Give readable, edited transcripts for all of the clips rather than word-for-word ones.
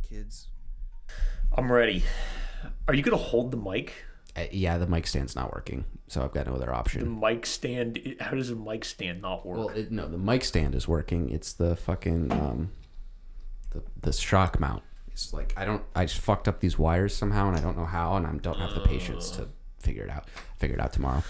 kids. I'm ready. Are you going to hold the mic? Yeah, the mic stand's not working, so I've got no other The option. mic stand, how does a mic stand not work? Well, no, the mic stand is working. It's the fucking the shock mount. It's like I just fucked up these wires somehow, and I don't know how, and I don't have the patience to figure it out. Figure it out tomorrow.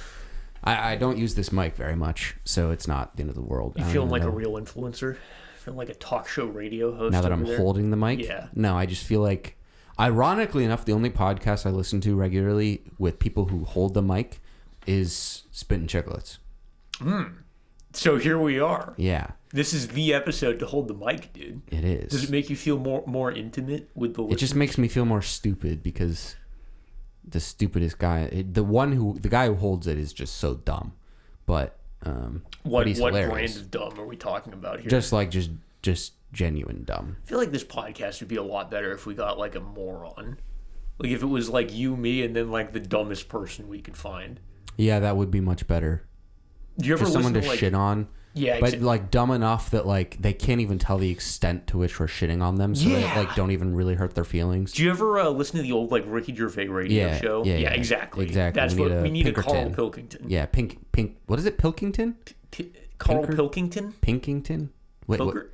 I don't use this mic very much, so it's not the end of the world. You feeling like a real influencer? Feeling like a talk show radio host now that I'm holding the mic? Yeah. No, I just feel like, ironically enough, the only podcast I listen to regularly with people who hold the mic is Spittin' Chicklets. So here we are. Yeah. This is the episode to hold the mic, dude. It is. Does it make you feel more intimate with the listeners? It just makes me feel more stupid because the stupidest guy, the guy who holds it is just so dumb. But What he's brand hilarious. of dumb are we talking about here? Just genuine dumb. I feel like this podcast would be a lot better if we got like a moron. Like if it was like you, me, and then like the dumbest person we could find. Yeah, that would be much better. Do you ever Just listen someone to like, shit on. Yeah, But like dumb enough that like they can't even tell the extent to which we're shitting on them, so they like don't even really hurt their feelings. Do you ever listen to the old like Ricky Gervais radio show? Yeah, exactly. Exactly. That's what we need. A Carl Pinkerton. Pilkington. Yeah, pink. What is it? Pilkington? Carl Pinker- Pilkington. Pinkington? Wait, what?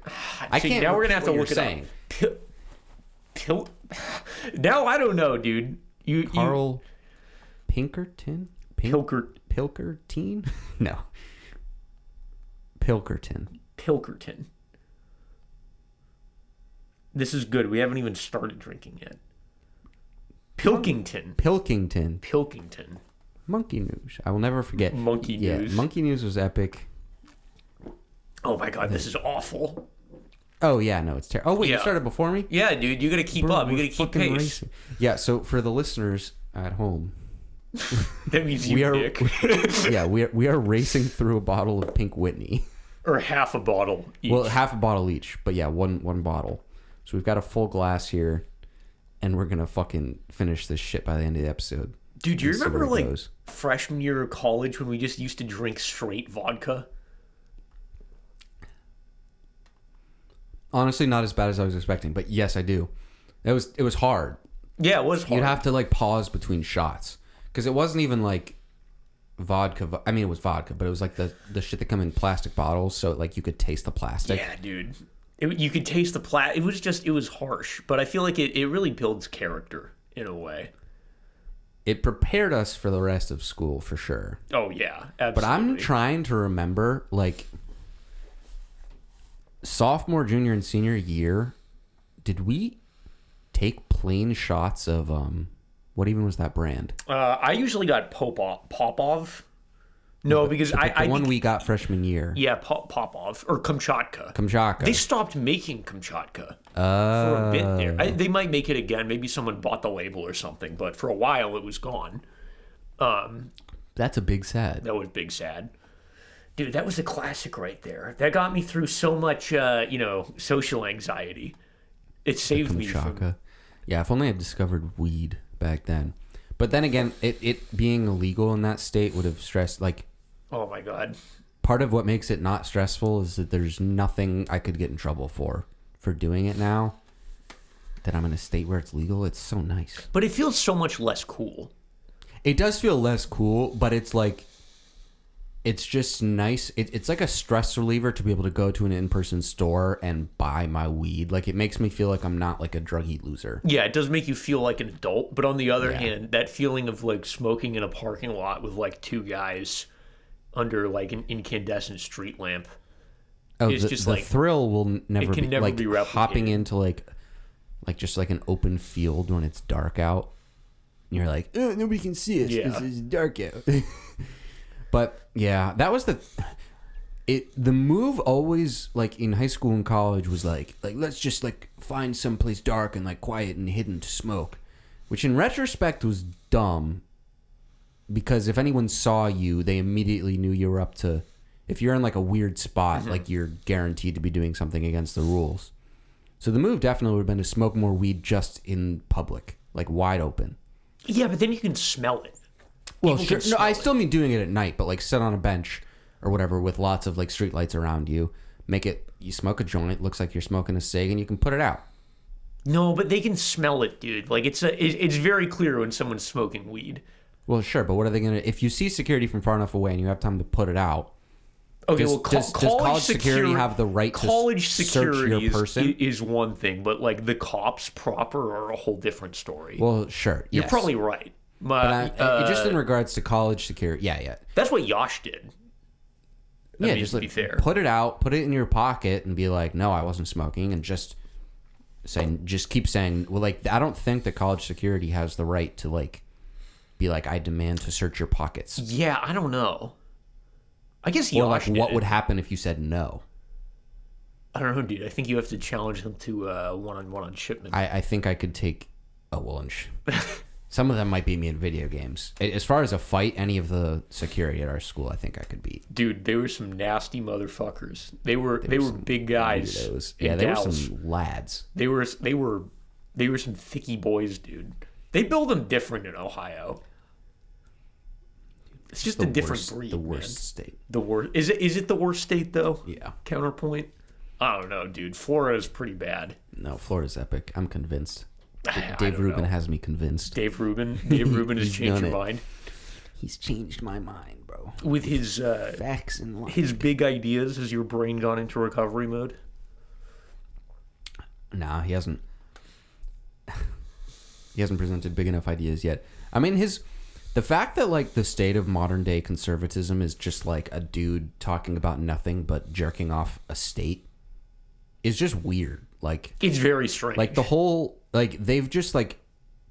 I can't. Now we're gonna have to look it up. Now I don't know, dude. Carl Pinkerton? Pilkerteen? No. Pilkerton. This is good. We haven't even started drinking yet. Pilkington. Monkey News. I will never forget. Monkey News. Yeah, Monkey News was epic. Oh my god, this is awful. Oh yeah, no, it's terrible. Oh wait, Yeah. you started before me? Yeah, dude, you gotta keep Bro, up. You we're gotta keep fucking pace. racing. Yeah, so for the listeners at home, That means you, dick. yeah, we are racing through a bottle of Pink Whitney. Or half a bottle each. Well, half a bottle each, but yeah, one bottle. So we've got a full glass here, and we're gonna fucking finish this shit by the end of the episode. Dude, do you Let's see remember where it like goes. freshman year of college when we just used to drink straight vodka? Honestly, not as bad as I was expecting, but yes, I do. It was hard. Yeah, it was hard. You'd have to like pause between shots because it wasn't even like vodka. I mean, it was vodka, but it was like the shit that come in plastic bottles, so like you could taste the plastic. Yeah, dude. You could taste the it was harsh, but I feel like it really builds character in a way. It prepared us for the rest of school for sure. Oh yeah, absolutely. But I'm trying to remember like sophomore, junior, and senior year. Did we take plain shots of what even was that brand? I usually got Popov. No, because The I one think, we got freshman year. yeah, Popov or Kamchatka. Kamchatka. They stopped making Kamchatka for a bit there. They might make it again. Maybe someone bought the label or something, but for a while it was gone. That's a big sad. That was big sad. Dude, that was a classic right there. That got me through so much, social anxiety. It saved me from... Kamchatka. Yeah, if only I discovered weed back then. But then again, it being illegal in that state would have stressed, like... Oh, my God. Part of what makes it not stressful is that there's nothing I could get in trouble for doing it now. That I'm in a state where it's legal. It's so nice. But it feels so much less cool. It does feel less cool, but it's like... It's just nice. It's like a stress reliever to be able to go to an in-person store and buy my weed. Like, it makes me feel like I'm not like a druggy loser. Yeah, it does make you feel like an adult. But on the other hand, that feeling of like smoking in a parking lot with like two guys under like an incandescent street lamp. Oh, is just the like thrill will never can be never like be replicated. hopping into like just like an open field when it's dark out. And you're like, oh, nobody can see us because it's dark out. But yeah, that was the move always, like in high school and college, was like let's just like find someplace dark and like quiet and hidden to smoke, which in retrospect was dumb because if anyone saw you, they immediately knew you were up to. If you're in like a weird spot, like you're guaranteed to be doing something against the rules. So the move definitely would have been to smoke more weed just in public, like wide open. Yeah, but then you can smell it. Well, People sure. can No, I smell still mean doing it at night, but like sit on a bench or whatever with lots of like street lights around you. Make it, you smoke a joint, looks like you're smoking a cig, and you can put it out. No, but they can smell it, dude. Like it's very clear when someone's smoking weed. Well, sure, but what are they gonna? If you see security from far enough away and you have time to put it out, okay. does college security have the right to search your person? Is one thing, but like the cops proper are a whole different story. Well, sure, you're probably right. But just in regards to college security, yeah. That's what Yosh did. Just to be fair, put it out, put it in your pocket, and be like, "No, I wasn't smoking," and just keep saying, "Well, like, I don't think that college security has the right to like be like, I demand to search your pockets." Yeah, I don't know. I guess Yosh or like, did what it. would happen if you said no? I don't know, dude. I think you have to challenge them to one-on-one on shipment. I think I could take some of them might beat me in video games. As far as a fight, any of the security at our school, I think I could beat. Dude, they were some nasty motherfuckers. They were big guys. Weirdos. Yeah, they were some lads. They were some thicky boys, dude. They build them different in Ohio. It's just a different breed. The worst state. The worst. Is it the worst state though? Yeah. Counterpoint. I don't know, dude. Florida's pretty bad. No, Florida's epic. I'm convinced. Dave Rubin has me convinced. Dave Rubin has changed your mind. He's changed my mind, bro. With his facts and logic. His big ideas, has your brain gone into recovery mode? Nah, he hasn't. He hasn't presented big enough ideas yet. I mean, the fact that like the state of modern day conservatism is just like a dude talking about nothing but jerking off a state is just weird. Like, it's very strange. Like the whole, like, they've just like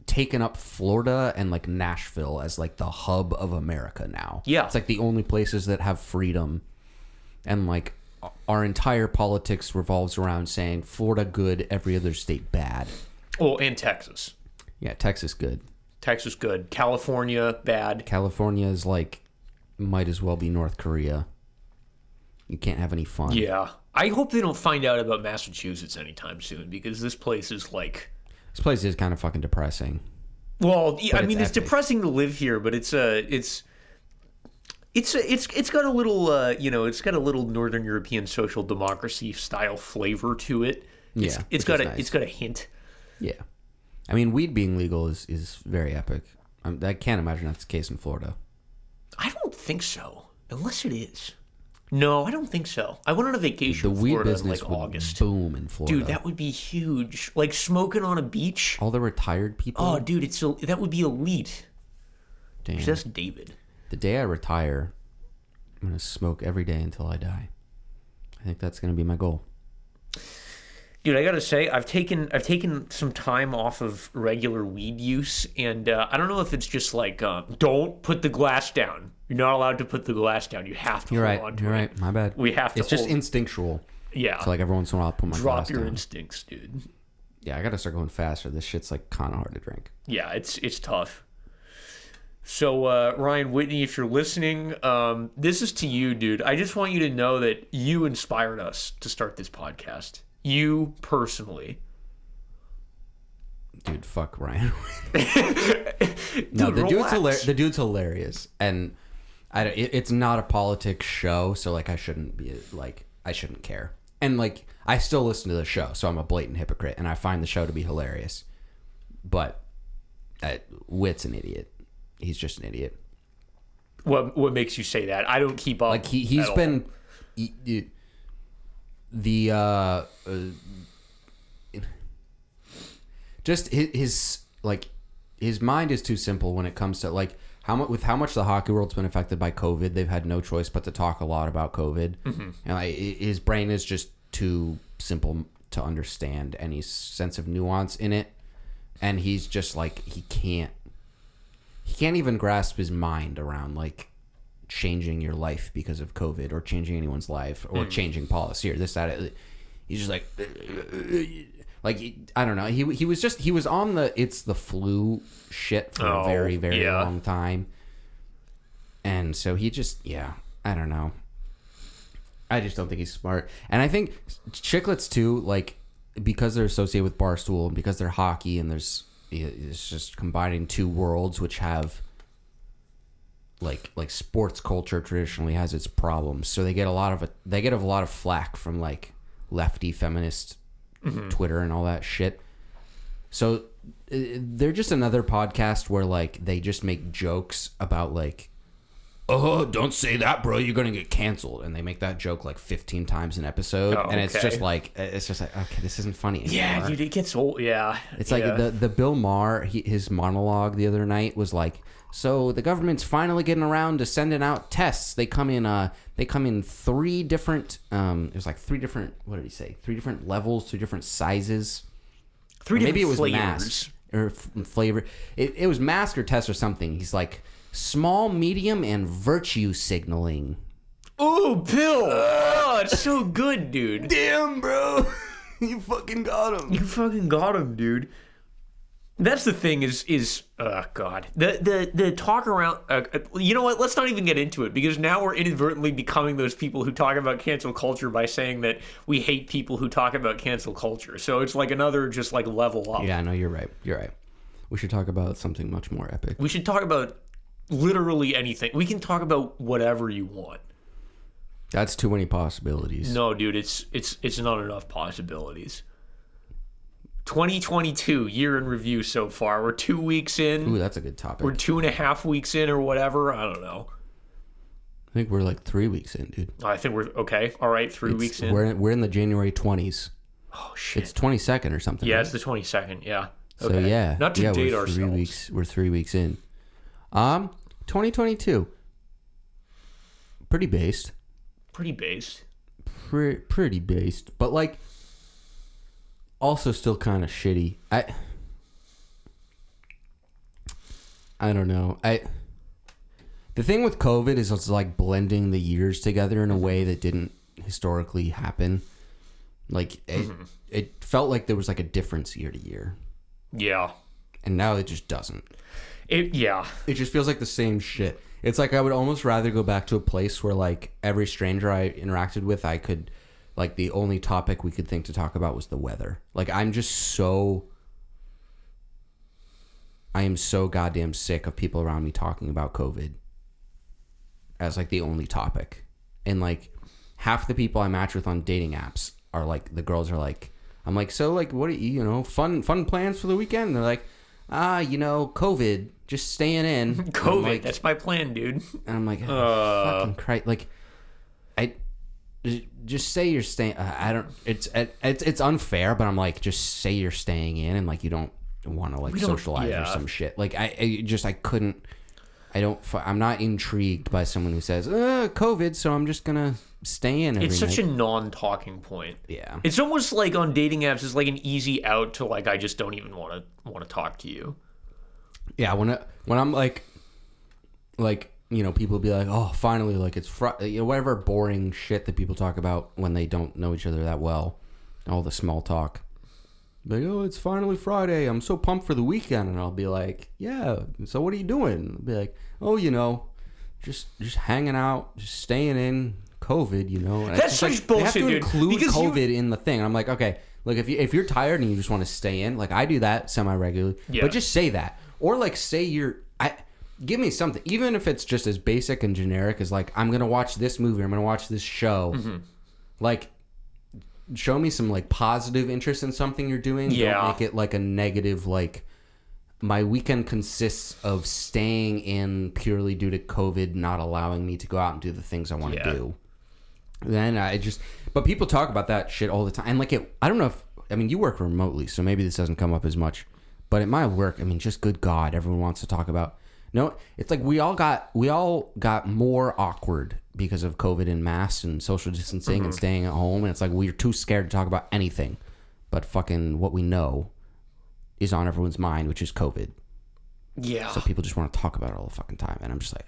taken up Florida and like Nashville as like the hub of America now. Yeah. It's like the only places that have freedom, and like our entire politics revolves around saying Florida good, every other state bad. Oh, and Texas. Yeah, Texas good. Texas good. California bad. California is like, might as well be North Korea. You can't have any fun. Yeah. I hope they don't find out about Massachusetts anytime soon, because this place is like... This place is kind of fucking depressing. Well, I mean, it's depressing to live here, but it's got a little, it's got a little Northern European social democracy style flavor to it. It's got a hint. Yeah. I mean, weed being legal is very epic. I can't imagine that's the case in Florida. I don't think so, unless it is. No, I don't think so. I went on a vacation in Florida in like August. Boom in Florida. Dude, that would be huge. Like smoking on a beach. All the retired people. Oh, dude, that would be elite. Damn. That's David. The day I retire, I'm gonna smoke every day until I die. I think that's gonna be my goal. Dude, I gotta say, I've taken some time off of regular weed use, and I don't know if it's just like, don't put the glass down. You're not allowed to put the glass down. You have to hold on to it. You're right. My bad. We have to. It's just instinctual. Yeah. So like every once in a while, I'll put my glass down. Drop your instincts, dude. Yeah, I gotta start going faster. This shit's like kind of hard to drink. Yeah, it's tough. So Ryan Whitney, if you're listening, this is to you, dude. I just want you to know that you inspired us to start this podcast. You personally. Dude, fuck Ryan. No, the dude's hilarious, and it's not a politics show, so like I shouldn't care. And like I still listen to the show, so I'm a blatant hypocrite, and I find the show to be hilarious. But Whit's an idiot. He's just an idiot. What makes you say that? I don't keep up. Like he's been just his mind is too simple when it comes to like how much the hockey world's been affected by COVID. They've had no choice but to talk a lot about COVID, and like, his brain is just too simple to understand any sense of nuance in it, and he's just like he can't even grasp his mind around like changing your life because of COVID or changing anyone's life or changing policy or this that. He's just like I don't know. He was on it's the flu shit for a very, very long time. And so he just, I don't know. I just don't think he's smart. And I think Chiclets too, like, because they're associated with Barstool and because they're hockey and it's just combining two worlds which have like sports culture traditionally has its problems. So they get a lot of flack from like lefty feminist Twitter and all that shit. So they're just another podcast where like they just make jokes about like, oh, don't say that, bro, you're gonna get canceled, and they make that joke like 15 times an episode. And it's just like okay, this isn't funny anymore. Yeah, dude, it gets old. Yeah, it's like the Bill Maher, his monologue the other night was like, so the government's finally getting around to sending out tests. They come in three different there's like three different, what did he say, 3 different levels, 2 different sizes, 3 different maybe it was flavors. mask or flavor. It was mask or test or something. He's like, small, medium, and virtue signaling. Oh, Bill! Oh, it's so good, dude. Damn, bro. You fucking got him. You fucking got him, dude. That's the thing is oh, God. The talk around... you know what? Let's not even get into it, because now we're inadvertently becoming those people who talk about cancel culture by saying that we hate people who talk about cancel culture. So it's like another just like level up. Yeah, no, you're right. You're right. We should talk about something much more epic. We should talk about literally anything. We can talk about whatever you want. That's too many possibilities. No, dude, it's not enough possibilities. 2022 year in review so far. We're 2 weeks in. Ooh, that's a good topic. We're 2.5 weeks in or whatever. I don't know. I think we're like 3 weeks in, dude. I think we're okay. All right, 3 weeks in. We're in the January 20s. Oh shit! It's 22nd or something. Yeah, right? it's the 22nd. Yeah. So okay. yeah, Not to date ourselves. 3 weeks. We're 3 weeks in. 2022. Pretty based. Pretty based. Pretty based, but like also still kind of shitty. I don't know. The thing with COVID is it's like blending the years together in a way that didn't historically happen. Like it felt like there was like a difference year to year. Yeah. And now it just doesn't. It just feels like the same shit. It's like I would almost rather go back to a place where like every stranger I interacted with, I could, like, the only topic we could think to talk about was the weather. Like, I am so goddamn sick of people around me talking about COVID as like the only topic. And like half the people I match with on dating apps are like, the girls are like, I'm like, so like, what are you fun plans for the weekend? And they're like, COVID, just staying in. COVID, like, that's my plan, dude. And I'm like, fucking Christ. Like, I just say you're staying. I don't. It's unfair, but I'm like, just say you're staying in, and like you don't want to like socialize or some shit. Like I couldn't. I'm not intrigued by someone who says COVID, so I'm just gonna stay in. It's such a non-talking point. Yeah, it's almost like on dating apps, it's like an easy out to like I just don't even want to talk to you. Yeah, when I'm like people be like, oh, finally, like it's whatever boring shit that people talk about when they don't know each other that well, all the small talk. Like, oh, it's finally Friday. I'm so pumped for the weekend. And I'll be like, yeah, so what are you doing? I'll be like, oh, just hanging out, just staying in, COVID, And that's such like, bullshit, they have to include because COVID in the thing. And I'm like, okay, look, if you're tired and you just want to stay in, like I do that semi-regularly, but just say that. Or like say give me something, even if it's just as basic and generic as like, I'm going to watch this movie, I'm going to watch this show. Mm-hmm. Like, show me some like positive interest in something you're doing. Yeah. Don't make it like a negative, like my weekend consists of staying in purely due to COVID not allowing me to go out and do the things I want to do. Then but people talk about that shit all the time. And like I don't know you work remotely, so maybe this doesn't come up as much. But at my work, just good God, everyone wants to talk about. No, it's like we all got more awkward because of COVID and masks and social distancing and staying at home. And it's like we're too scared to talk about anything but fucking what we know is on everyone's mind, which is COVID. Yeah. So people just want to talk about it all the fucking time. And I'm just like,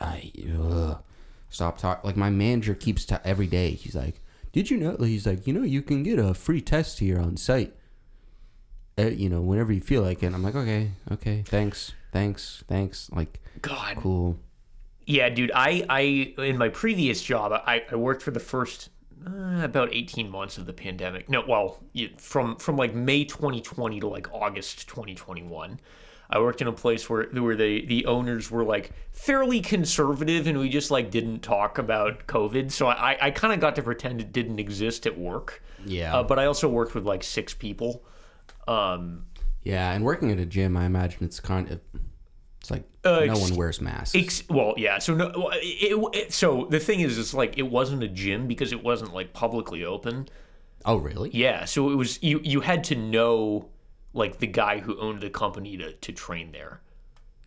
stop talking. Like my manager keeps every day. He's like, did you know? He's like, you can get a free test here on site. Whenever you feel like it. And I'm like, okay, thanks. Like, God, cool. Yeah, dude. I in my previous job, I worked for the first about 18 months of the pandemic. No, well, from like May 2020 to like August 2021. I worked in a place where the owners were like fairly conservative, and we just like didn't talk about COVID. So I kind of got to pretend it didn't exist at work. Yeah. But I also worked with like 6 people. Yeah, and working at a gym, I imagine it's like no one wears masks. Well, yeah. So no. So the thing is, it's like it wasn't a gym because it wasn't like publicly open. Oh, really? Yeah. So it was you had to know like the guy who owned the company to train there.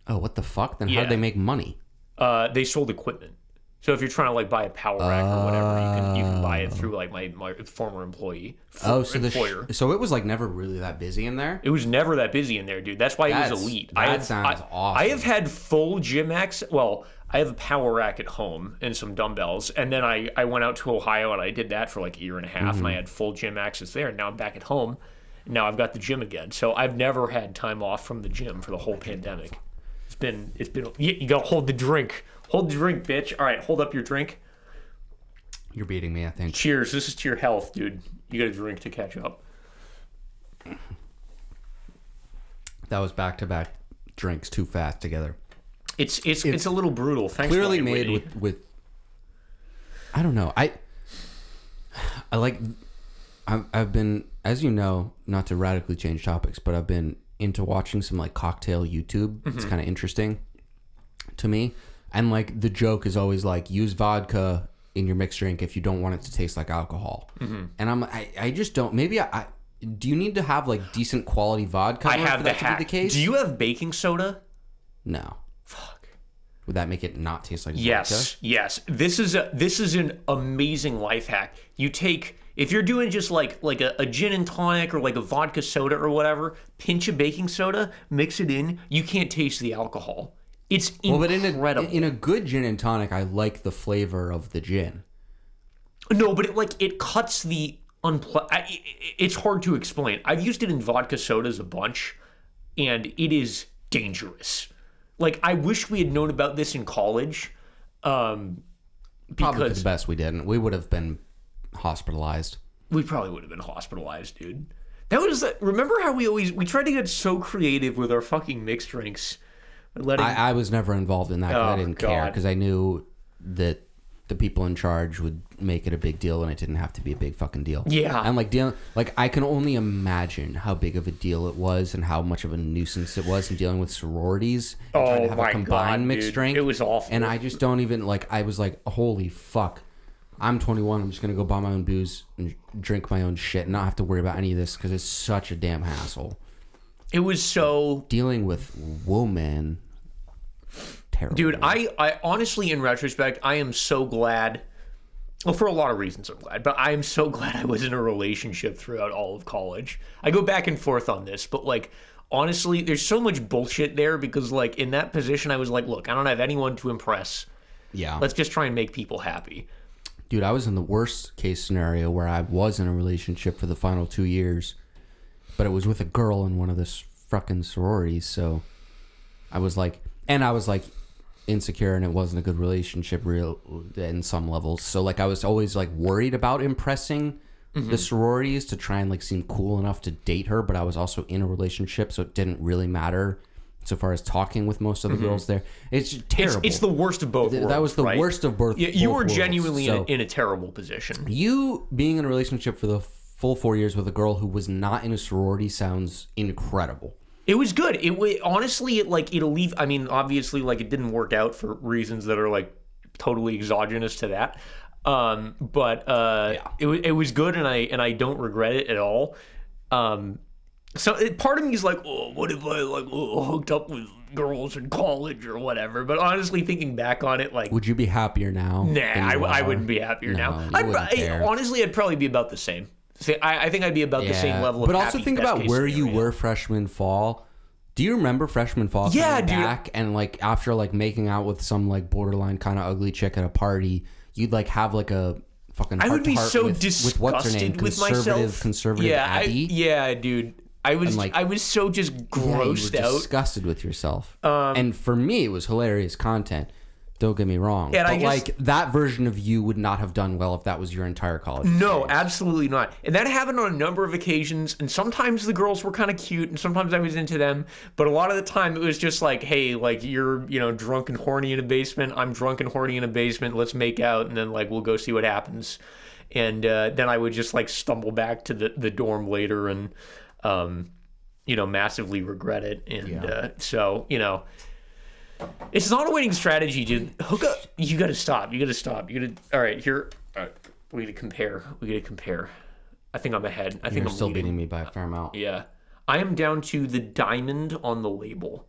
Oh, what the fuck? Then how did they make money? They sold equipment. So if you're trying to like buy a power rack or whatever, you can buy it through like my former employer. So it was like never really that busy in there. It was never that busy in there, dude. That's why it was elite. Sounds awesome. I have had full gym access. Well, I have a power rack at home and some dumbbells, and then I went out to Ohio and I did that for like a year and a half, and I had full gym access there. And now I'm back at home. And now I've got the gym again. So I've never had time off from the gym for the whole pandemic. It's been. You gotta hold the drink. Hold the drink, bitch. All right, hold up your drink. You're beating me, I think. Cheers. This is to your health, dude. You got a drink to catch up. That was back-to-back drinks too fast together. It's a little brutal. Thanks. Clearly made with. I don't know. I've been, as you know, not to radically change topics, but I've been into watching some like cocktail YouTube. It's kind of interesting to me. And like the joke is always like use vodka in your mixed drink if you don't want it to taste like alcohol. And I just don't. Maybe do you need to have like decent quality vodka? I have the To hack. be the case? Do you have baking soda? No. Fuck. Would that make it not taste like vodka? Yes. This is an amazing life hack. You take, if you're doing just like a gin and tonic or like a vodka soda or whatever, pinch a baking soda, mix it in. You can't taste the alcohol. It's incredible. But in a good gin and tonic, I like the flavor of the gin. No, but it cuts the it's hard to explain. I've used it in vodka sodas a bunch, and it is dangerous. Like, I wish we had known about this in college. Probably for the best we didn't. We would have been hospitalized. We probably would have been hospitalized, dude. Remember how we tried to get so creative with our fucking mixed drinks? I was never involved in that because I didn't care, because I knew that the people in charge would make it a big deal and it didn't have to be a big fucking deal. Yeah. And I can only imagine how big of a deal it was and how much of a nuisance it was in dealing with sororities and trying to have a combined mixed drink. It was awful. And I just don't even I was like, holy fuck. I'm 21. I'm just going to go buy my own booze and drink my own shit and not have to worry about any of this because it's such a damn hassle. It was so... Dealing with women... Terrible. Dude, I honestly, in retrospect, I am so glad. Well, for a lot of reasons I'm glad, but I am so glad I was in a relationship throughout all of college. I go back and forth on this, but like, honestly, there's so much bullshit there because like in that position, I was like, look, I don't have anyone to impress. Yeah. Let's just try and make people happy. Dude, I was in the worst case scenario where I was in a relationship for the final 2 years, but it was with a girl in one of the fucking sororities, so I was like insecure and it wasn't a good relationship in some levels. So like I was always like worried about impressing the sororities to try and like seem cool enough to date her, but I was also in a relationship, so it didn't really matter so far as talking with most of the girls there. It's terrible. It's the worst of both worlds. That was the worst of both. You were worlds. genuinely in a terrible position. You being in a relationship for the full 4 years with a girl who was not in a sorority sounds incredible. It was good. Honestly, it'll leave. I mean, obviously, like it didn't work out for reasons that are like totally exogenous to that. It was good, and I don't regret it at all. So part of me is like, oh, what if I hooked up with girls in college or whatever? But honestly, thinking back on it, like, would you be happier now? Nah, I wouldn't be happier now. Honestly, I'd probably be about the same. I think I'd be about the same level of But happy, also think about where you were freshman fall. Do you remember freshman fall? Yeah, dude. Back and like after like making out with some like borderline kind of ugly chick at a party, you'd like have like a fucking heart-to-heart. I would be so disgusted with what's her name, with myself. Conservative Abby. Dude. I was so just grossed out. Disgusted with yourself. And for me, it was hilarious content. Don't get me wrong. But like that version of you would not have done well if that was your entire college experience. No, absolutely not. And that happened on a number of occasions. And sometimes the girls were kind of cute, and sometimes I was into them. But a lot of the time, it was just like, hey, like you're drunk and horny in a basement. I'm drunk and horny in a basement. Let's make out, and then like we'll go see what happens. And then I would just like stumble back to the dorm later, and massively regret it. And so, it's not a winning strategy, dude. Hook up. You got to stop. All right, here. All right, we got to compare. I think I'm ahead. I think I'm still beating me by a fair amount. Yeah. I am down to the diamond on the label.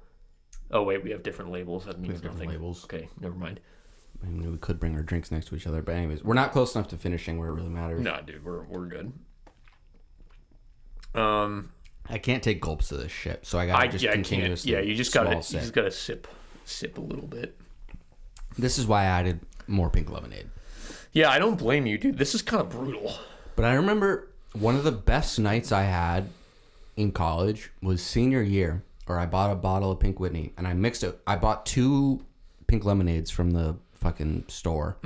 Oh, wait, we have different labels. That means different nothing. labels. Okay, never mind. I mean, we could bring our drinks next to each other, but anyways, we're not close enough to finishing where it really matters. Nah, dude, we're good. I can't take gulps of this shit, so I gotta continuously. Yeah, you just gotta sip a little bit. This is why I added more pink lemonade. Yeah, I don't blame you, dude. This is kind of brutal. But I remember one of the best nights I had in college was senior year, or I bought a bottle of Pink Whitney and I mixed it. I bought 2 pink lemonades from the fucking store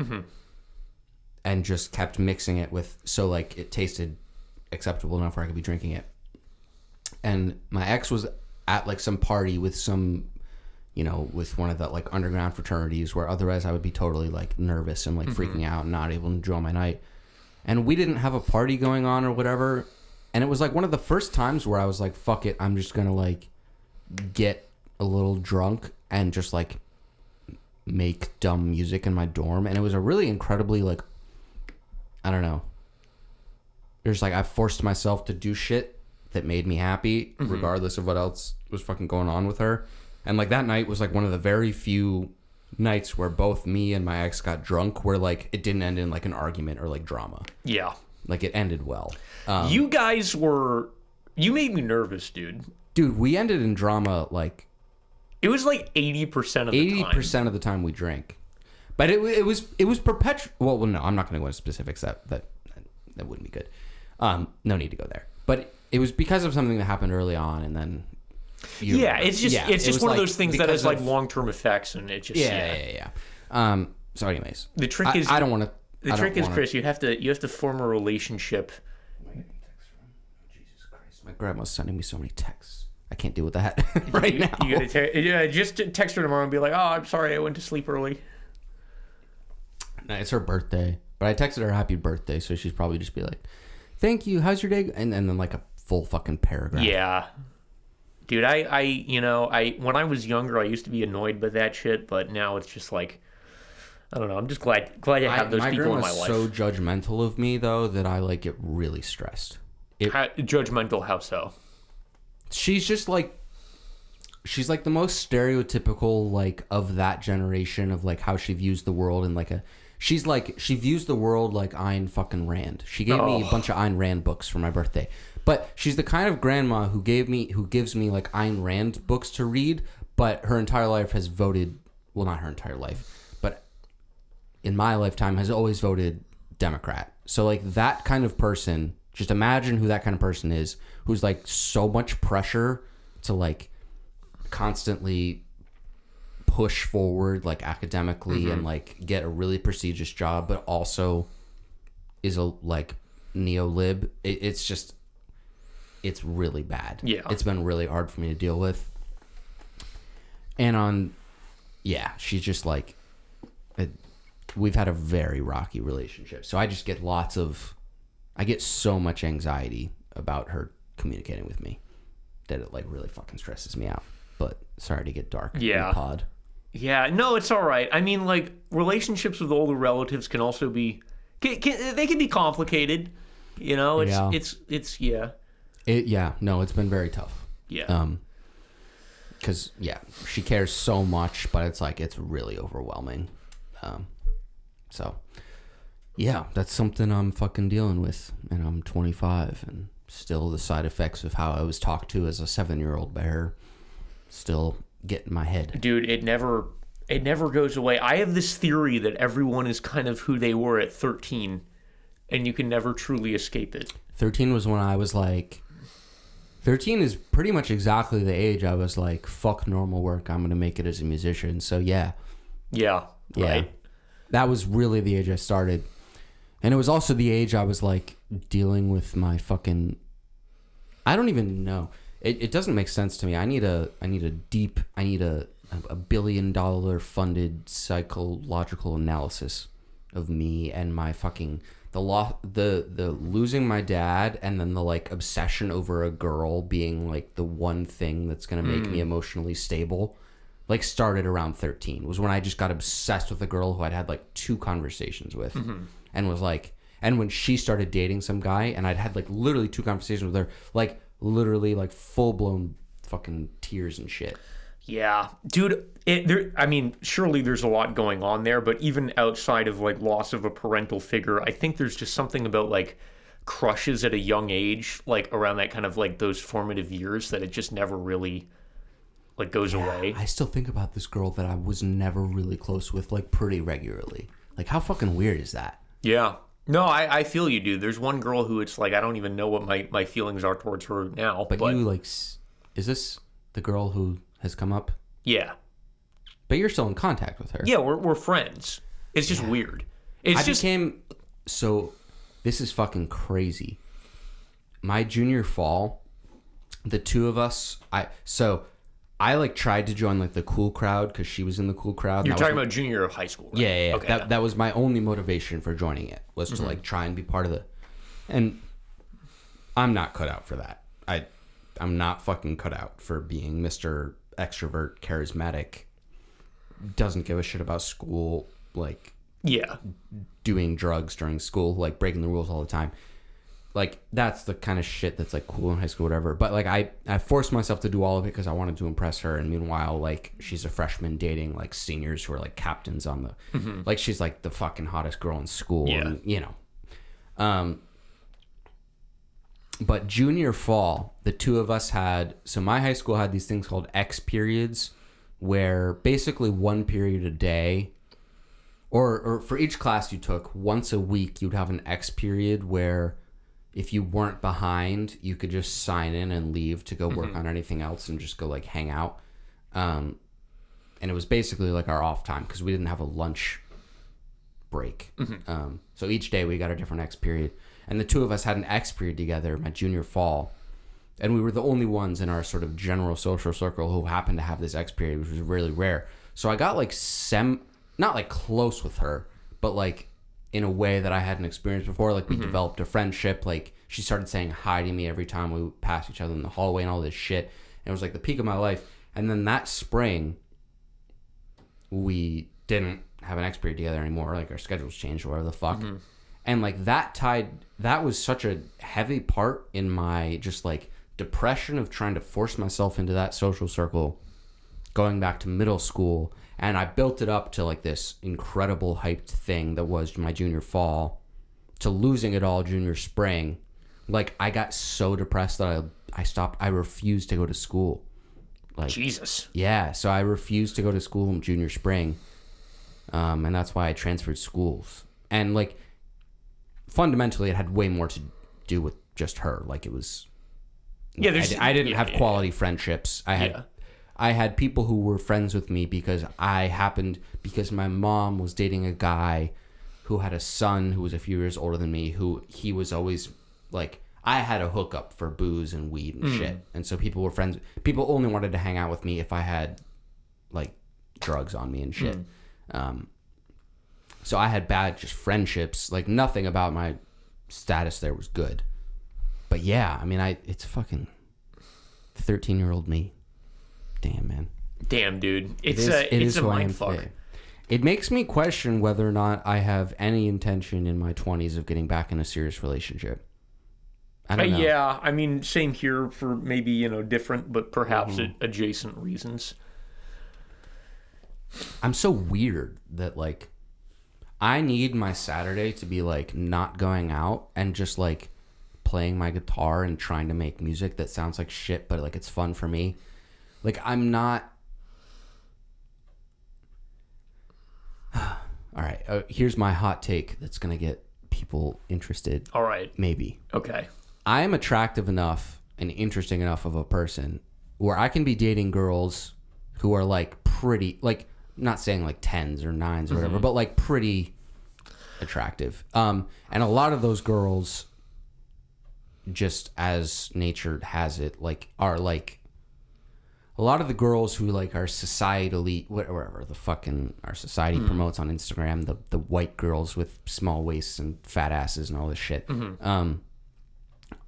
and just kept mixing it with, so like it tasted acceptable enough where I could be drinking it. And my ex was at like some party with some, with one of the like underground fraternities where otherwise I would be totally like nervous and like freaking out and not able to enjoy my night. And we didn't have a party going on or whatever. And it was like one of the first times where I was like, fuck it, I'm just going to like get a little drunk and just like make dumb music in my dorm. And it was a really incredibly like, I don't know. There's like, I forced myself to do shit that made me happy regardless of what else was fucking going on with her. And like that night was like one of the very few nights where both me and my ex got drunk where like it didn't end in like an argument or like drama. Yeah. Like it ended well. You made me nervous, dude. Dude, we ended in drama like... It was like 80% of the time. 80% of the time we drank. But it was perpetual... Well, no, I'm not going to go into specifics. That wouldn't be good. No need to go there. But it was because of something that happened early on and then... It's just one of those things that has like long-term effects and it just... Yeah. So anyways. The trick is... I don't want to... The trick is, Chris, you have to form a relationship. Jesus Christ, my grandma's sending me so many texts. I can't deal with that right now. You gotta just text her tomorrow and be like, "Oh, I'm sorry, I went to sleep early." No, it's her birthday, but I texted her happy birthday, so she's probably just be like, "Thank you. How's your day?" And then like a full fucking paragraph. Yeah, dude, I when I was younger, I used to be annoyed by that shit, but now it's just like. I don't know. I'm just glad I have those people in my life. My grandma's so judgmental of me, though, that I like get really stressed. Judgmental? How so? She's just like, she's like the most stereotypical like of that generation of like how she views the world and like she views the world like Ayn fucking Rand. She gave me a bunch of Ayn Rand books for my birthday, but she's the kind of grandma who gives me like Ayn Rand books to read, but her entire life has voted. Well, not her entire life. In my lifetime has always voted Democrat. So like that kind of person, just imagine who that kind of person is, who's like so much pressure to like constantly push forward like academically and like get a really prestigious job, but also is a like neo-lib. It's really bad. Yeah. It's been really hard for me to deal with. And she's just like, we've had a very rocky relationship. So I just get I get so much anxiety about her communicating with me that it like really fucking stresses me out. But sorry to get dark in the pod. Yeah, no, it's all right. I mean, like relationships with older relatives can also be, they can be complicated. It's been very tough. Yeah. Because she cares so much, but it's like, it's really overwhelming. So, that's something I'm fucking dealing with, and I'm 25, and still the side effects of how I was talked to as a 7-year-old bear still get in my head. Dude, it never goes away. I have this theory that everyone is kind of who they were at 13, and you can never truly escape it. 13 was when I was like... 13 is pretty much exactly the age I was like, fuck normal work, I'm going to make it as a musician, so yeah. Yeah, right. That was really the age I started. And it was also the age I was like dealing with my fucking... I don't even know. It doesn't make sense to me. I need a $1 billion funded psychological analysis of me and my fucking the losing my dad, and then the like obsession over a girl being like the one thing that's gonna make me emotionally stable, like started around 13. Was when I just got obsessed with a girl who I'd had like 2 conversations with, and was like, and when she started dating some guy, and I'd had like literally 2 conversations with her, like literally like full blown fucking tears and shit. Yeah, dude. I mean, surely there's a lot going on there, but even outside of like loss of a parental figure, I think there's just something about like crushes at a young age, like around that kind of like those formative years, that it just never really like goes away. I still think about this girl that I was never really close with, like pretty regularly. Like, how fucking weird is that? Yeah. No, I feel you, dude. There's one girl who it's like I don't even know what my feelings are towards her now. But you like, is this the girl who has come up? Yeah. But you're still in contact with her. Yeah, we're friends. It's just weird. So this is fucking crazy. My junior fall, the 2 of us, I like tried to join like the cool crowd because she was in the cool crowd. You're talking about junior year of high school, right? Yeah. Okay, that was my only motivation for joining it, was to like try and be part of it. And I'm not cut out for that. I'm not fucking cut out for being Mr. Extrovert, charismatic, doesn't give a shit about school, like doing drugs during school, like breaking the rules all the time. Like, that's the kind of shit that's like cool in high school, whatever. But like I forced myself to do all of it because I wanted to impress her. And meanwhile, like, she's a freshman dating like seniors who are like captains on the like, she's like the fucking hottest girl in school. Yeah. And, you know. But junior fall, the 2 of us had, so my high school had these things called X periods, where basically 1 period a day, or for each class you took, once a week you'd have an X period where if you weren't behind, you could just sign in and leave to go work on anything else and just go like hang out. And it was basically like our off time because we didn't have a lunch break. So each day we got a different X period. And the 2 of us had an X period together my junior fall. And we were the only ones in our sort of general social circle who happened to have this X period, which was really rare. So I got like not like close with her, but like in a way that I hadn't experienced before. Like we developed a friendship. Like she started saying hi to me every time we passed each other in the hallway and all this shit. And it was like the peak of my life. And then that spring, we didn't have an X period together anymore. Like our schedules changed or whatever the fuck. And like that was such a heavy part in my just like depression of trying to force myself into that social circle going back to middle school. And I built it up to like this incredible hyped thing that was my junior fall, to losing it all junior spring. Like I got so depressed that I refused to go to school. Like Jesus. Yeah, so I refused to go to school in junior spring. And that's why I transferred schools. And like fundamentally it had way more to do with just her. Like it was I didn't have quality friendships. I had people who were friends with me because my mom was dating a guy who had a son who was a few years older than me, who he was always like, I had a hookup for booze and weed and shit. And so people were friends. People only wanted to hang out with me if I had like drugs on me and shit. So I had bad just friendships. Like nothing about my status there was good. But yeah, I mean, it's fucking 13-year-old me. Damn, man. Damn, dude. It's a mind fuck. It makes me question whether or not I have any intention in my 20s of getting back in a serious relationship. I don't know. Yeah, I mean, same here for maybe, different but perhaps adjacent reasons. I'm so weird that, like, I need my Saturday to be, like, not going out and just, like, playing my guitar and trying to make music that sounds like shit, but, like, it's fun for me. Like, I'm not... All right, here's my hot take that's going to get people interested. All right. Maybe. Okay. I am attractive enough and interesting enough of a person where I can be dating girls who are, like, pretty... Like, not saying, like, 10s or 9s or whatever, but, like, pretty attractive. And a lot of those girls, just as nature has it, like, are, like... a lot of the girls who like are societally whatever the fucking our society promotes on Instagram, the white girls with small waists and fat asses and all this shit,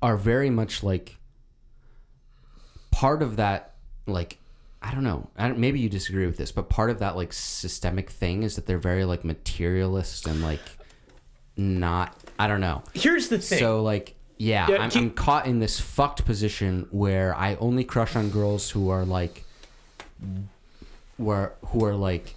are very much like part of that, like, I don't know, maybe you disagree with this, but part of that like systemic thing is that they're very like materialist and like not, I don't know. Here's the thing. So like, yeah, I'm caught in this fucked position where I only crush on girls who are like, who are like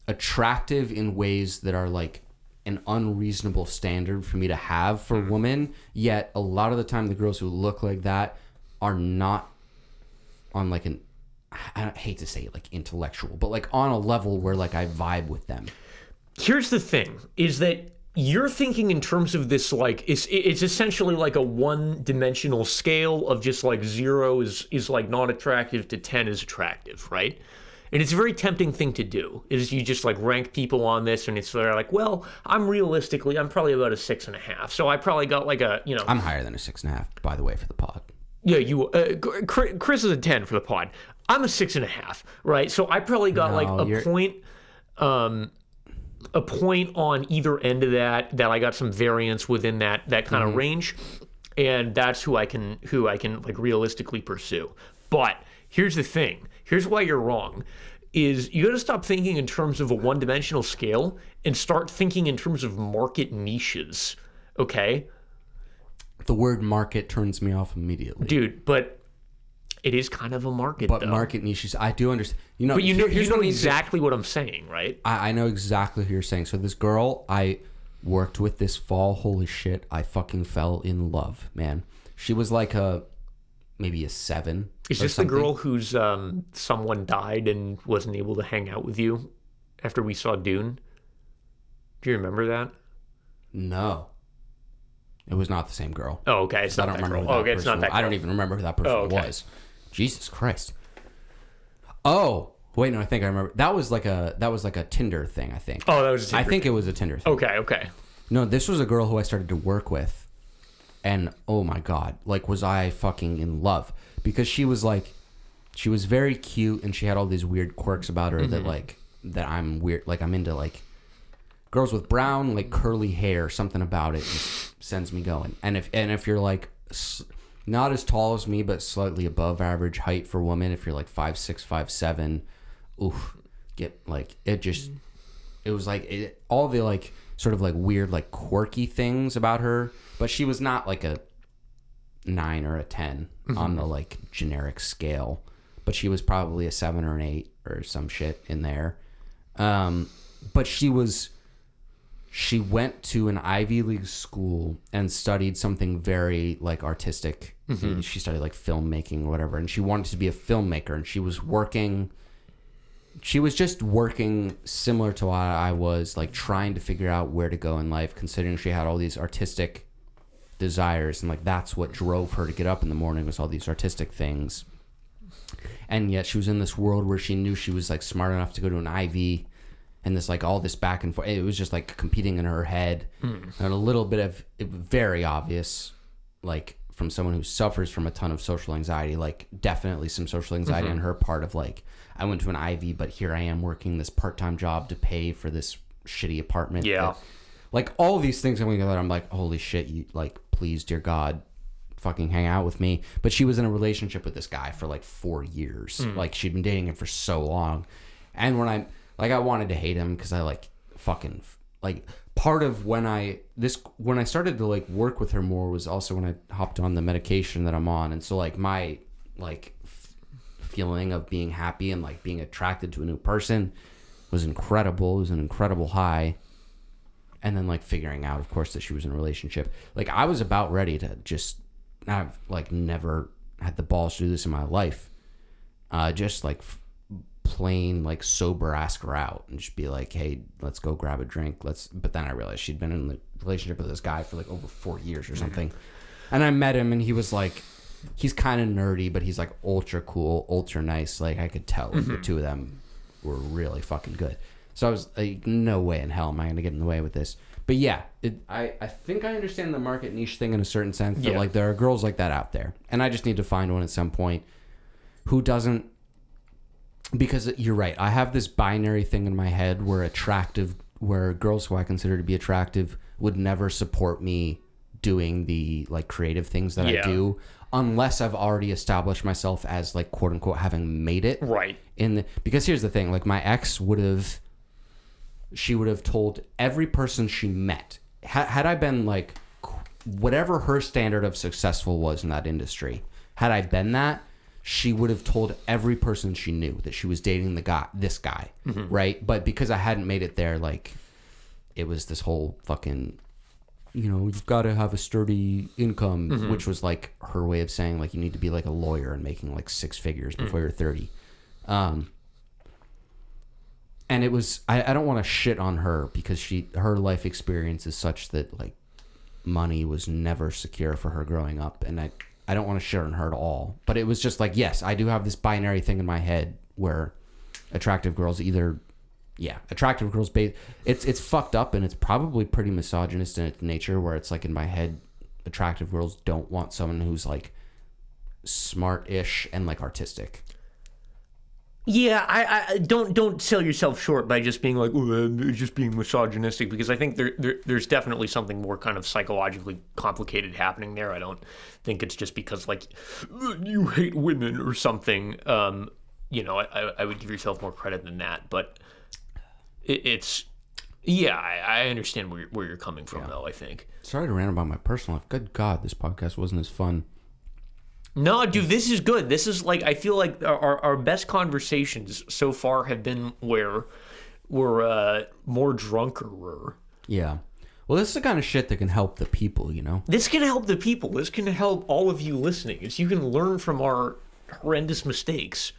attractive in ways that are like an unreasonable standard for me to have for women. Yet a lot of the time, the girls who look like that are not on like an, I hate to say it, like intellectual, but like on a level where like I vibe with them. Here's the thing: is that you're thinking in terms of this, like, it's essentially like a one-dimensional scale of just like 0 is like not attractive to 10 is attractive, right? And it's a very tempting thing to do, is you just like rank people on this, and it's they're like, well, I'm probably about a 6.5, so I probably got like a, you know. I'm higher than a 6.5, by the way, for the pod. Yeah, you. Chris is a 10 for the pod. I'm a 6.5, right? So I probably got a point on either end of that I got some variance within that kind of range, and that's who I can like realistically pursue. But here's the thing. Here's why you're wrong. Is you got to stop thinking in terms of a one-dimensional scale and start thinking in terms of market niches. Okay? The word market turns me off immediately. Dude, but it is kind of a market, but though. Market niches, I do understand. You know, but you know exactly what I'm saying, right? I know exactly what you're saying. So this girl I worked with this fall, holy shit, I fucking fell in love, man. She was like maybe a 7. Is this something. The girl whose someone died and wasn't able to hang out with you after we saw Dune? Do you remember that? No. It was not the same girl. Oh, okay. It's not that girl. Oh, okay, it's not that girl. I don't even remember who that person was. Jesus Christ. Oh, wait, no, I think I remember. That was like a Tinder thing, I think. Oh, that was a Tinder I think thing. It was a Tinder thing. Okay. No, this was a girl who I started to work with. And oh my God, like, was I fucking in love? Because she was very cute, and she had all these weird quirks about her that I'm weird. Like, I'm into like girls with brown, like curly hair. Something about it just sends me going. And if you're like not as tall as me, but slightly above average height for women, if you're like 5'6", 5'7", oof, get like it was like all the like sort of like weird like quirky things about her, but she was not like a 9 or a 10 on the like generic scale, but she was probably a 7 or an 8 or some shit in there. But she went to an Ivy League school and studied something very like artistic. She studied like filmmaking or whatever, and she wanted to be a filmmaker, and she was just working similar to what I was, like trying to figure out where to go in life, considering she had all these artistic desires, and like that's what drove her to get up in the morning, was all these artistic things. And yet she was in this world where she knew she was like smart enough to go to an Ivy, and this like all this back and forth, it was just like competing in her head. And a little bit of it, very obvious, like from someone who suffers from a ton of social anxiety, like definitely some social anxiety on her part of like, I went to an Ivy, but here I am working this part-time job to pay for this shitty apartment. Yeah. Like all these things I'm like, holy shit, you like, please, dear God, fucking hang out with me. But she was in a relationship with this guy for like 4 years. Like she'd been dating him for so long. And when I wanted to hate him because I like fucking like part of when I started to like work with her more was also when I hopped on the medication that I'm on. And so like my like feeling of being happy and like being attracted to a new person was incredible. It was an incredible high. And then like figuring out, of course, that she was in a relationship. Like I was about ready to just, I've like never had the balls to do this in my life. Just like plain like sober ask her out and just be like, hey, let's go grab a drink. But then I realized she'd been in a relationship with this guy for like over 4 years or something. And I met him, and he was like, he's kind of nerdy, but he's like ultra cool, ultra nice. Like I could tell the two of them were really fucking good. So I was like, no way in hell am I going to get in the way with this. But yeah, I think I understand the market niche thing in a certain sense. That like there are girls like that out there, and I just need to find one at some point. who doesn't, because you're right. I have this binary thing in my head where girls who I consider to be attractive would never support me doing the like creative things that I do unless I've already established myself as like quote unquote having made it. Right. Because here's the thing, like my ex would have told every person she met, had I been like whatever her standard of successful was in that industry, had I been that, she would have told every person she knew that she was dating this guy, right? But because I hadn't made it there, like it was this whole fucking, you've got to have a sturdy income, which was like her way of saying like you need to be like a lawyer and making like 6 figures before you're 30. And it was, I don't want to shit on her because her life experience is such that like money was never secure for her growing up, and I don't want to shit on her at all. But it was just like, yes, I do have this binary thing in my head where attractive girls it's fucked up, and it's probably pretty misogynist in its nature, where it's like in my head, attractive girls don't want someone who's like smart-ish and like artistic. Yeah, I don't sell yourself short by just being like, just being misogynistic, because I think there's definitely something more kind of psychologically complicated happening there. I don't think it's just because like you hate women or something. I would give yourself more credit than that, but I understand where you're coming from though. I think. Sorry to rant about my personal life. Good God, this podcast wasn't as fun. No, dude, this is good. This is like, I feel like our best conversations so far have been where we're more drunker. Yeah. Well, this is the kind of shit that can help the people, This can help the people. This can help all of you listening. You can learn from our horrendous mistakes.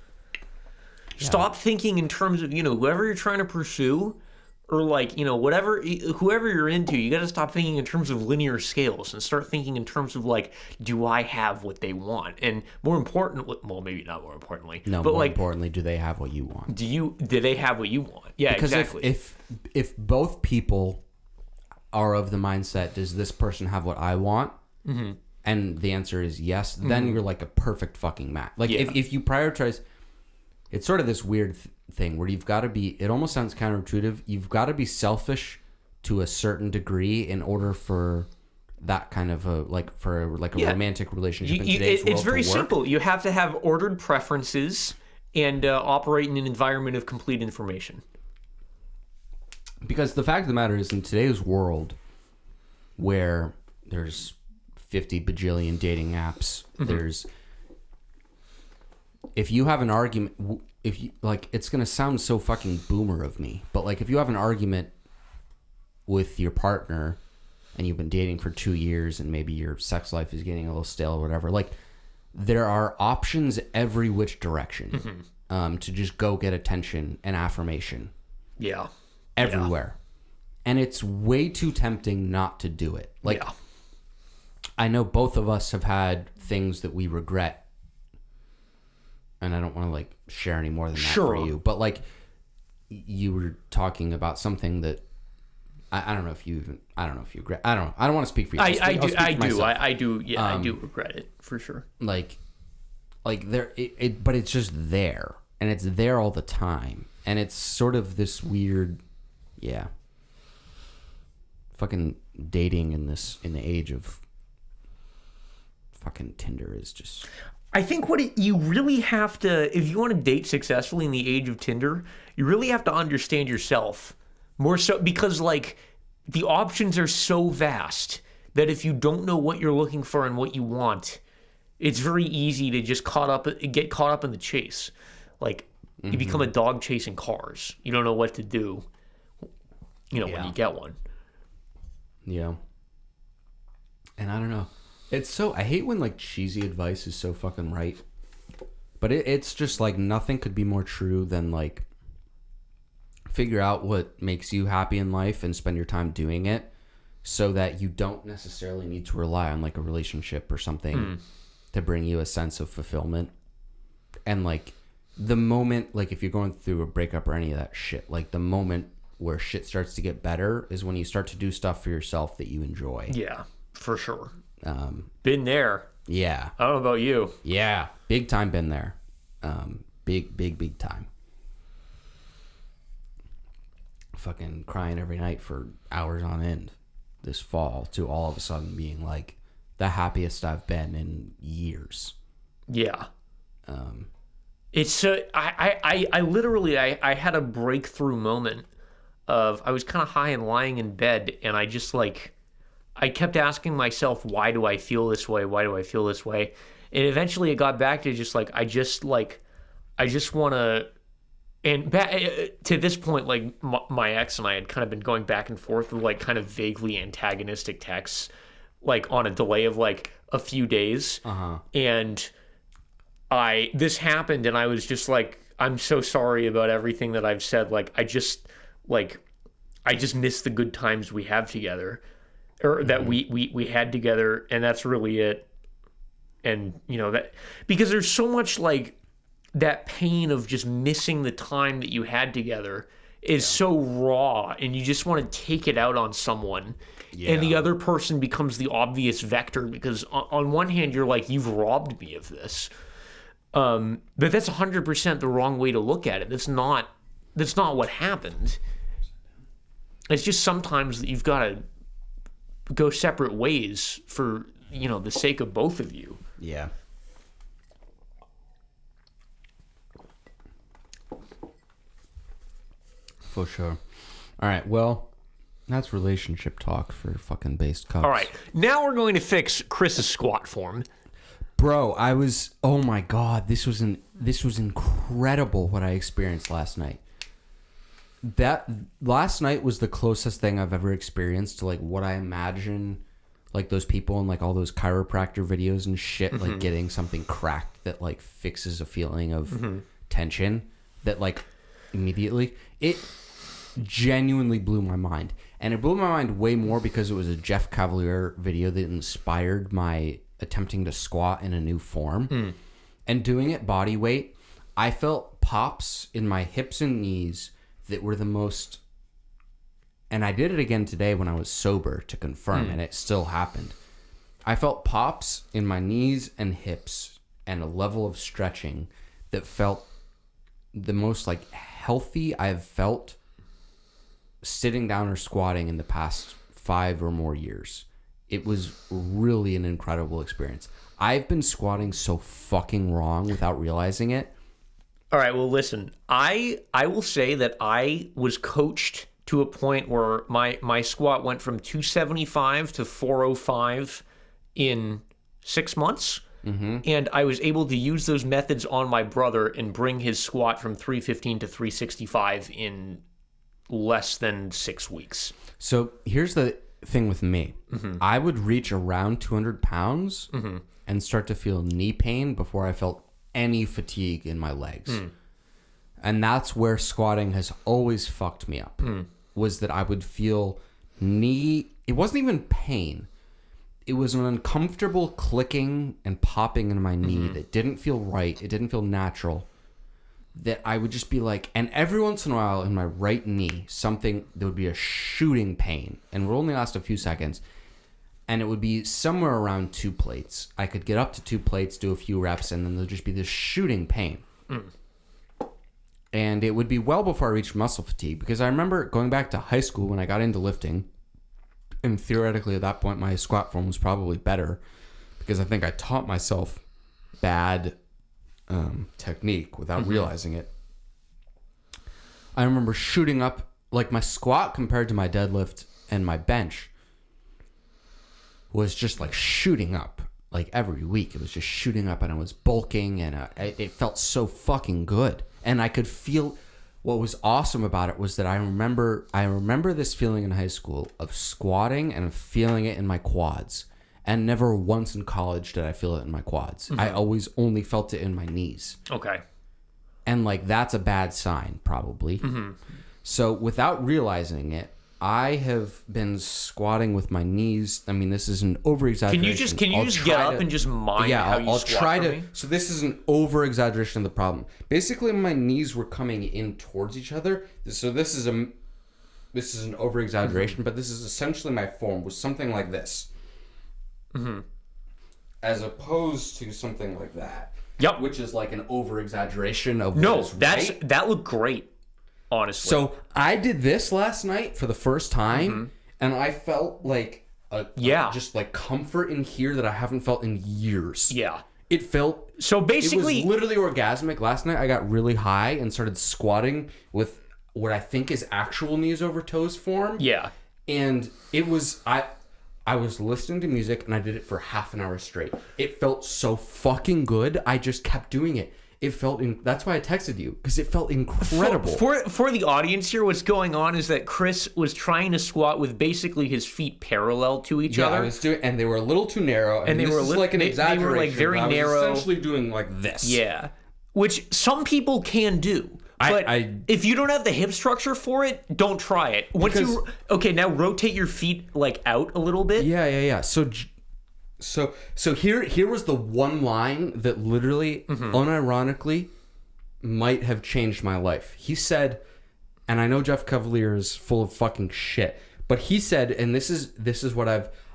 Yeah. Stop thinking in terms of, whoever you're trying to pursue, or like, whoever you're into, you got to stop thinking in terms of linear scales and start thinking in terms of like, do I have what they want? And more importantly, well, maybe not more importantly, no, but more importantly, do they have what you want? Do they have what you want? Yeah, because exactly. If both people are of the mindset, does this person have what I want? Mm-hmm. And the answer is yes, then you're like a perfect fucking match. Like if you prioritize, it's sort of this weird thing where you've got to be, it almost sounds counterintuitive, you've got to be selfish to a certain degree in order for that kind of a romantic relationship in today's world. It's very simple. You have to have ordered preferences and operate in an environment of complete information. Because the fact of the matter is, in today's world where there's 50 bajillion dating apps, there's, if you have an argument, if you like, it's gonna sound so fucking boomer of me, but like if you have an argument with your partner and you've been dating for 2 years and maybe your sex life is getting a little stale or whatever, like there are options every which direction to just go get attention and affirmation. Yeah. Everywhere. Yeah. And it's way too tempting not to do it. Like, I know both of us have had things that we regret, and I don't want to like share any more than that for you, but like you were talking about something that I don't know if you regret. I don't want to speak for you. I do regret it for sure. Like there, but it's just there, and it's there all the time, and it's sort of this weird, fucking dating in the age of fucking Tinder is just. I think you really have to, if you want to date successfully in the age of Tinder, you really have to understand yourself more so, because like the options are so vast that if you don't know what you're looking for and what you want, it's very easy to just get caught up in the chase. Like you become a dog chasing cars. You don't know what to do, when you get one. Yeah. And I don't know. I hate when like cheesy advice is so fucking right, but it's just like nothing could be more true than like figure out what makes you happy in life and spend your time doing it so that you don't necessarily need to rely on like a relationship or something to bring you a sense of fulfillment. And like the moment, like if you're going through a breakup or any of that shit, like the moment where shit starts to get better is when you start to do stuff for yourself that you enjoy. Yeah, for sure. Been there. Yeah. I don't know about you. Yeah. Big time been there. Big time. Fucking crying every night for hours on end this fall to all of a sudden being like the happiest I've been in years. Yeah. It's I literally had a breakthrough moment of I was kind of high and lying in bed, and I just like I kept asking myself, why do I feel this way? Why do I feel this way? And eventually it got back to just like I just want to. And back, to this point, like my ex and I had kind of been going back and forth with like kind of vaguely antagonistic texts, like on a delay of like a few days. And this happened, and I was just like, I'm so sorry about everything that I've said. Like I just miss the good times we have together, or that we had together, and that's really it. And you know that because there's so much like. That pain of just missing the time that you had together is so raw, and you just want to take it out on someone. And the other person becomes the obvious vector because on one hand, you're like, you've robbed me of this. But that's 100% the wrong way to look at it. That's not what happened. It's just sometimes that you've got to go separate ways for, the sake of both of you. Yeah. For sure. All right, well, that's relationship talk for fucking based cups. All right, now we're going to fix Chris's squat form. Bro, oh my God, this was incredible what I experienced last night. That last night was the closest thing I've ever experienced to like what I imagine like those people in like all those chiropractor videos and shit, like getting something cracked that like fixes a feeling of tension that like immediately. It genuinely blew my mind, and it blew my mind way more because it was a Jeff Cavaliere video that inspired my attempting to squat in a new form. And doing it body weight, I felt pops in my hips and knees that were the most, and I did it again today when I was sober to confirm, and it still happened. I felt pops in my knees and hips and a level of stretching that felt the most like healthy I've felt sitting down or squatting in the past 5 or more years. It was really an incredible experience. I've been squatting so fucking wrong without realizing it. All right, well, listen, I will say that I was coached to a point where my squat went from 275 to 405 in 6 months. And I was able to use those methods on my brother and bring his squat from 315 to 365 in less than 6 weeks. So here's the thing with me. I would reach around 200 pounds and start to feel knee pain before I felt any fatigue in my legs. And that's where squatting has always fucked me up, was that I would feel knee... It wasn't even pain. It was an uncomfortable clicking and popping in my knee that didn't feel right. It didn't feel natural. That I would just be like, and every once in a while in my right knee, there would be a shooting pain, and it would only last a few seconds, and it would be somewhere around 2 plates. I could get up to 2 plates, do a few reps, and then there'd just be this shooting pain. And it would be well before I reached muscle fatigue, because I remember going back to high school when I got into lifting, and theoretically at that point my squat form was probably better, because I think I taught myself bad technique without realizing it. I remember shooting up, like my squat compared to my deadlift and my bench was just like shooting up. Like every week it was just shooting up, and I was bulking, and it felt so fucking good. And I could feel, what was awesome about it was that I remember this feeling in high school of squatting and feeling it in my quads. And never once in college did I feel it in my quads. I always only felt it in my knees. Okay. And like that's a bad sign, probably. So without realizing it, I have been squatting with my knees. I mean, this is an over-exaggeration. Can you just get up and just mind how you squat? I'll try to. So this is an over-exaggeration of the problem. Basically, my knees were coming in towards each other. So this is an over-exaggeration, but this is essentially my form, was something like this. As opposed to something like that. Yep. Which is like an over-exaggeration of what is right. That looked great, honestly. So I did this last night for the first time, and I felt like just like comfort in here that I haven't felt in years. Yeah. It felt... So basically... It was literally orgasmic. Last night I got really high and started squatting with what I think is actual knees over toes form. Yeah. And it was... I was listening to music and I did it for half an hour straight. It felt so fucking good. I just kept doing it. It felt... That's why I texted you, because it felt incredible. For the audience here, what's going on is that Chris was trying to squat with basically his feet parallel to each other. Yeah, I was doing... And they were a little too narrow. And they were like an exaggeration. They were like very narrow. I was essentially doing like this. Yeah. Which some people can do. But if you don't have the hip structure for it, don't try it. Now rotate your feet like out a little bit. Yeah. So here was the one line that literally, unironically, might have changed my life. He said, and I know Jeff Cavalier is full of fucking shit, but he said, and this is what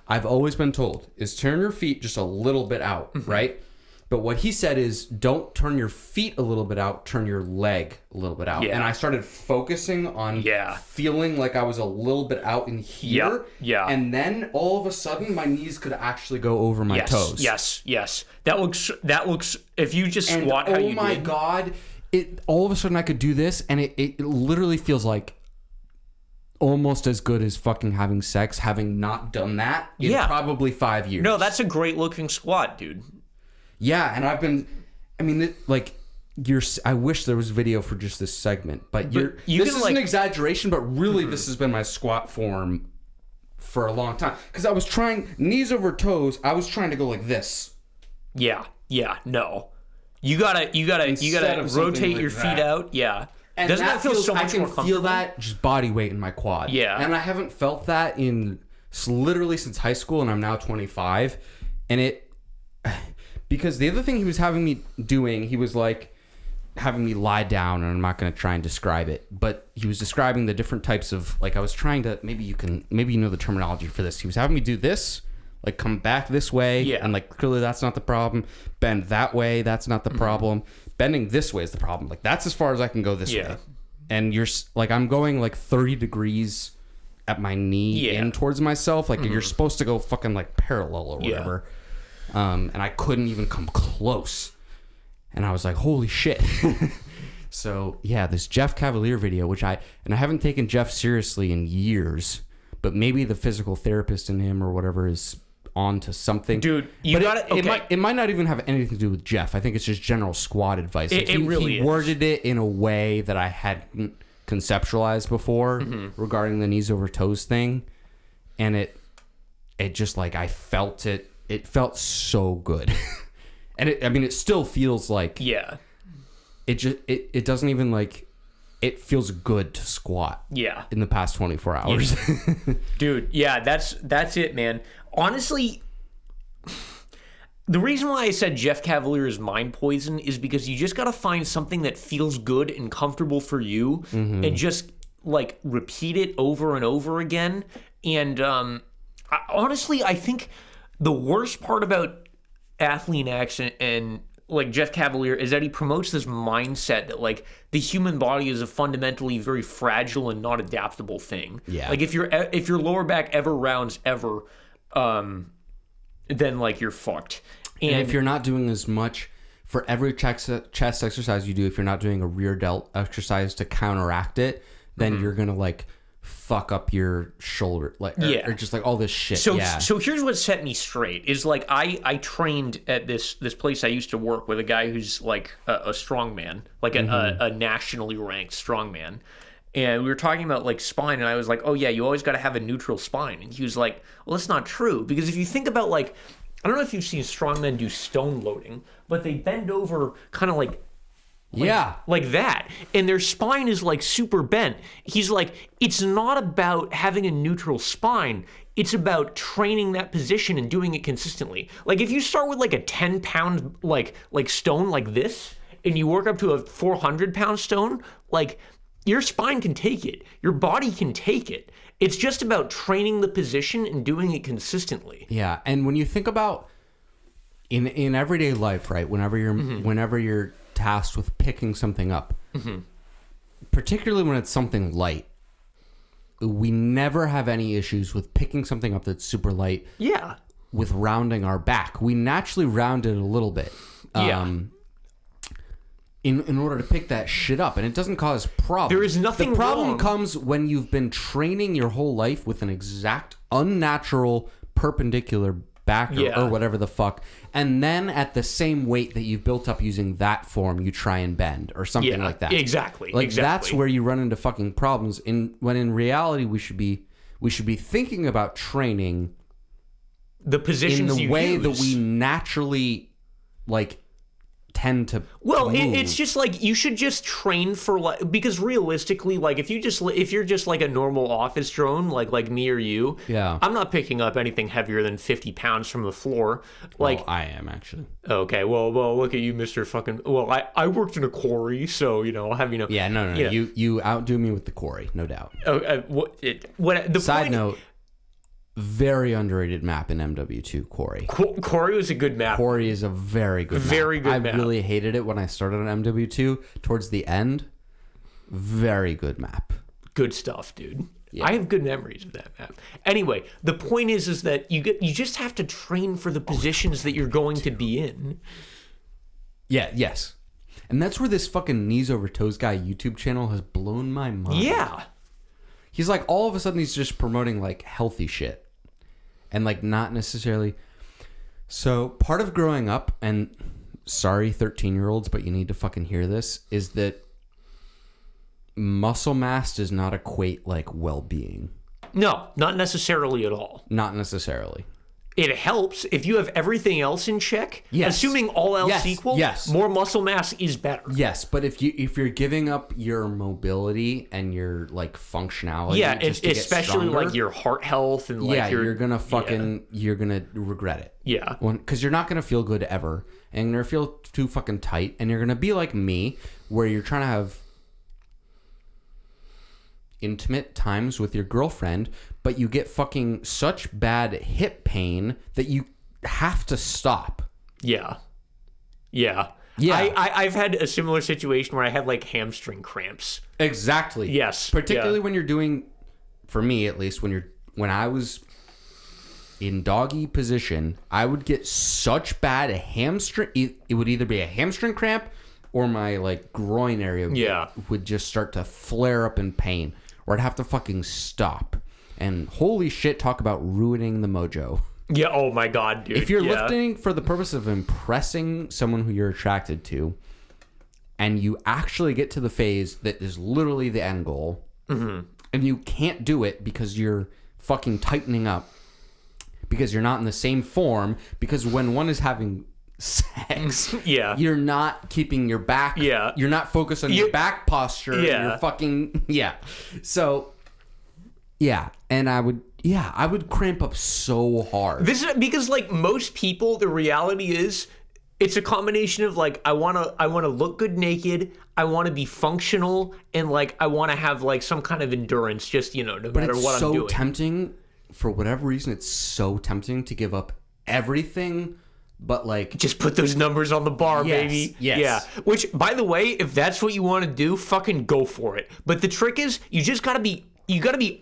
I've always been told, is turn your feet just a little bit out, right? But what he said is, don't turn your feet a little bit out, turn your leg a little bit out. Yeah. And I started focusing on feeling like I was a little bit out in here. Yeah. And then all of a sudden, my knees could actually go over my toes. Yes. That looks, if you just squat how you did. Oh my God, all of a sudden I could do this, and it literally feels like almost as good as fucking having sex, having not done that in probably 5 years. No, that's a great looking squat, dude. Yeah, and I wish there was video for just this segment, but this is an exaggeration, but really this has been my squat form for a long time. Because I was trying, knees over toes, I was trying to go like this. Yeah, no. You gotta rotate your feet out, yeah. And doesn't that feel so much more comfortable? I can feel that just body weight in my quad. Yeah. And I haven't felt that literally since high school, and I'm now 25, and because the other thing he was having me doing, he was like having me lie down, and I'm not going to try and describe it, but he was describing the different types of, like, I was trying to, maybe you know the terminology for this. He was having me do this, like come back this way, and like clearly that's not the problem. Bend that way, that's not the problem. Bending this way is the problem. Like that's as far as I can go this way. And you're like, I'm going like 30 degrees at my knee in towards myself. Like you're supposed to go fucking like parallel or whatever. And I couldn't even come close. And I was like, holy shit. So, yeah, this Jeff Cavalier video, which I haven't taken Jeff seriously in years, but maybe the physical therapist in him or whatever is on to something. Dude, it might not even have anything to do with Jeff. I think it's just general squat advice. He worded it in a way that I hadn't conceptualized before regarding the knees over toes thing. And it just like, I felt it. It felt so good. And it still feels like... Yeah. It doesn't even like... It feels good to squat. Yeah. In the past 24 hours. Yeah. Dude, yeah, that's it, man. Honestly, the reason why I said Jeff Cavalier is mind poison is because you just got to find something that feels good and comfortable for you and just, like, repeat it over and over again. And honestly, I think... The worst part about Athlete Action and like Jeff Cavalier is that he promotes this mindset that like the human body is a fundamentally very fragile and not adaptable thing. Yeah. Like if your lower back ever rounds ever, then like you're fucked. And if you're not doing as much for every chest exercise you do, if you're not doing a rear delt exercise to counteract it, then you're gonna like fuck up your shoulder, like or just like all this shit. So here's what set me straight is like I trained at this place I used to work with a guy who's like a strongman, like a nationally ranked strongman, and we were talking about like spine, and I was like, oh yeah, you always got to have a neutral spine, and he was like, well, that's not true, because if you think about like, I don't know if you've seen strongmen do stone loading, but they bend over kind of like like that, and their spine is like super bent. He's like, it's not about having a neutral spine, it's about training that position and doing it consistently. Like if you start with like a 10-pound like stone like this, and you work up to a 400-pound stone, like your spine can take it, your body can take it. It's just about training the position and doing it consistently. Yeah, and when you think about in everyday life, right? Whenever you're tasked with picking something up, particularly when it's something light, we never have any issues with picking something up that's super light. Yeah. With rounding our back, we naturally round it a little bit. In order to pick that shit up, and it doesn't cause problems. There is nothing The problem wrong. comes when you've been training your whole life with an exact unnatural perpendicular back or whatever the fuck, and then at the same weight that you've built up using that form, you try and bend or something like that. Exactly. Like that's where you run into fucking problems. When in reality, we should be thinking about training the positions in the way that we naturally tend to it's just like you should just train for because realistically, like if you're just like a normal office drone like me or you, I'm not picking up anything heavier than 50 pounds from the floor. Like I am actually. Okay, well look at you, Mr. Fucking. Well, I worked in a quarry, so I'll have no. You outdo me with the quarry, no doubt. The side note. Very underrated map in MW2, Quarry. Quarry was a good map. Quarry is a very good map. Very good map. I really hated it when I started on MW2. Towards the end, very good map. Good stuff, dude. Yeah. I have good memories of that map. Anyway, the point is that you just have to train for the positions that you're going to be in. Yeah, yes. And that's where this fucking Knees Over Toes guy YouTube channel has blown my mind. Yeah. He's like, all of a sudden he's just promoting like healthy shit. And like not necessarily. So part of growing up, and sorry 13-year-olds, but you need to fucking hear this, is that muscle mass does not equate like well-being. No, not necessarily at all. Not necessarily. It helps if you have everything else in check. Yes. Assuming all else equal, more muscle mass is better. Yes, but if you're giving up your mobility and your like functionality, just to especially get stronger, like your heart health and like you're gonna you're gonna regret it. Yeah, because you're not gonna feel good ever, and you're gonna feel too fucking tight, and you're gonna be like me, where you're trying to have intimate times with your girlfriend, but you get fucking such bad hip pain that you have to stop. Yeah. I've had a similar situation where I had like hamstring cramps. Exactly. Yes. Particularly when you're doing, for me at least, when I was in doggy position, I would get such bad hamstring. It would either be a hamstring cramp or my like groin area would just start to flare up in pain, or I'd have to fucking stop. And holy shit, talk about ruining the mojo. Yeah, oh my god, dude. If you're lifting for the purpose of impressing someone who you're attracted to, and you actually get to the phase that is literally the end goal, and you can't do it because you're fucking tightening up, because you're not in the same form, because when one is having sex, you're not keeping your back, you're not focused on your back posture, you're fucking, so, and I would cramp up so hard. This is because like most people, the reality is it's a combination of like I want to look good naked, I want to be functional, and like I want to have like some kind of endurance, just no matter what I'm doing. But it's so tempting, for whatever reason, it's so tempting to give up everything, but like just put those numbers on the bar, baby. Yes. Yeah. Which, by the way, if that's what you want to do, fucking go for it. But the trick is, you just gotta be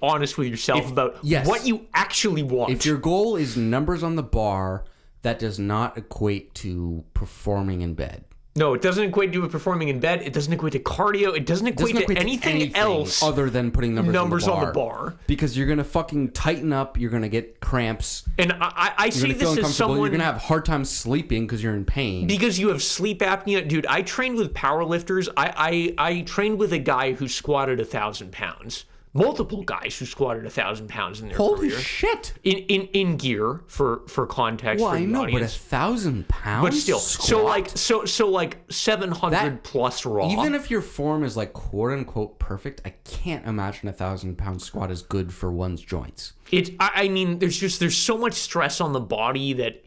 honest with yourself about what you actually want. If your goal is numbers on the bar, that does not equate to performing in bed. No, it doesn't equate to performing in bed. It doesn't equate to cardio. It doesn't equate to anything else other than putting numbers on the bar. Because you're going to fucking tighten up. You're going to get cramps. And I say this as someone... You're going to have a hard time sleeping because you're in pain. Because you have sleep apnea. Dude, I trained with powerlifters. I trained with a guy who squatted 1,000 pounds. Multiple guys who squatted 1,000 pounds in their career. Holy shit! In gear for context. Well, for the I know, audience. but 1,000 pounds. But still, squat? so like 700 plus raw. Even if your form is like quote unquote perfect, I can't imagine 1,000-pound squat is good for one's joints. I mean, there's so much stress on the body that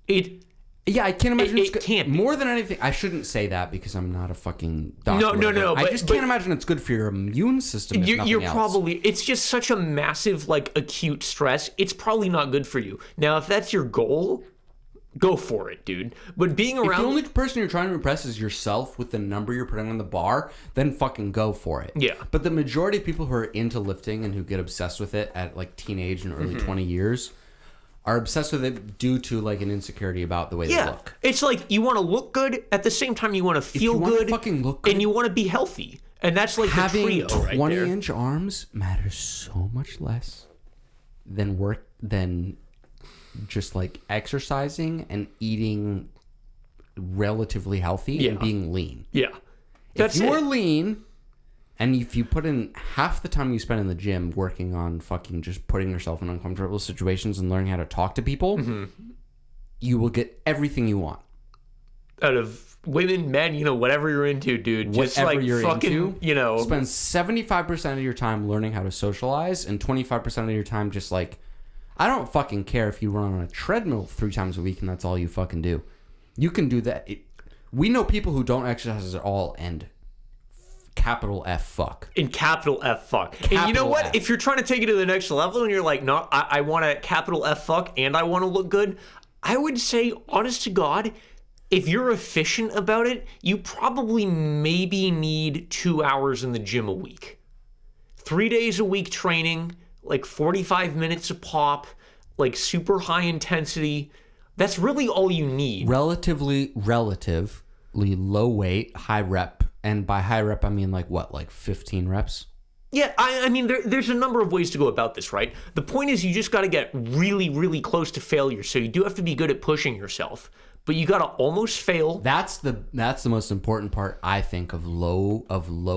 it. Yeah, I can't imagine it can't be. More than anything. I shouldn't say that because I'm not a fucking doctor. No. I just can't imagine it's good for your immune system. You're probably. It's just such a massive, like, acute stress. It's probably not good for you. Now, if that's your goal, go for it, dude. But being around... If the only person you're trying to impress is yourself with the number you're putting on the bar, then fucking go for it. Yeah. But the majority of people who are into lifting and who get obsessed with it at like teenage and early 20 years are obsessed with it due to like an insecurity about the way they look. It's like you want to look good, at the same time you want to feel good, fucking look good, and you want to be healthy. And that's like having the trio right there. 20-inch arms matters so much less than just like exercising and eating relatively healthy and being lean. Yeah. If you're lean and if you put in half the time you spend in the gym working on fucking just putting yourself in uncomfortable situations and learning how to talk to people, you will get everything you want. Out of women, men, whatever you're into, dude. Just Whatever like you're fucking, into, spend 75% of your time learning how to socialize and 25% of your time just like, I don't fucking care if you run on a treadmill 3 times a week and that's all you fucking do. You can do that. We know people who don't exercise at all and capital F fuck. In capital F fuck. And you know what? F. If you're trying to take it to the next level and you're like, no, I want to capital F fuck and I want to look good, I would say, honest to God, if you're efficient about it, you probably maybe need 2 hours in the gym a week. 3 days a week training, like 45 minutes a pop, like super high intensity. That's really all you need. Relatively low weight, high rep. And by high rep, I mean like what, like 15 reps? Yeah, I mean, there's a number of ways to go about this, right? The point is you just got to get really, really close to failure. So you do have to be good at pushing yourself. But you got to almost fail. That's the most important part, I think, of low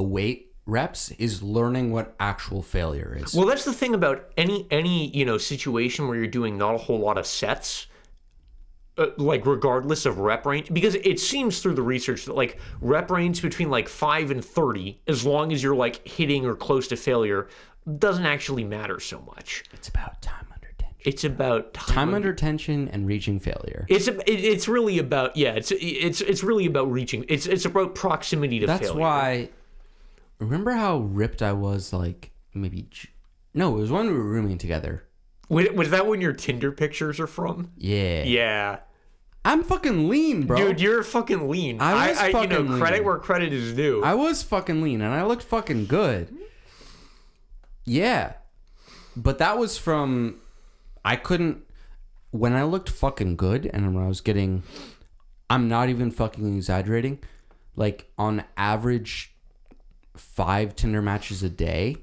weight reps is learning what actual failure is. Well, that's the thing about any situation where you're doing not a whole lot of sets. Like regardless of rep range, because it seems through the research that like rep range between like 5 and 30, as long as you're like hitting or close to failure, doesn't actually matter so much. It's about time under tension. It's about time under tension and reaching failure. It's really about it's really about reaching. It's about proximity to failure. That's why. Remember how ripped I was? Like maybe no, it was when we were rooming together. Was that when your Tinder pictures are from? Yeah. Yeah. I'm fucking lean, bro. Dude, you're fucking lean. I fucking lean. Credit where credit is due. I was fucking lean, and I looked fucking good. Yeah. But that was from... When I looked fucking good, and when I was getting... I'm not even fucking exaggerating. Like, on average, 5 Tinder matches a day.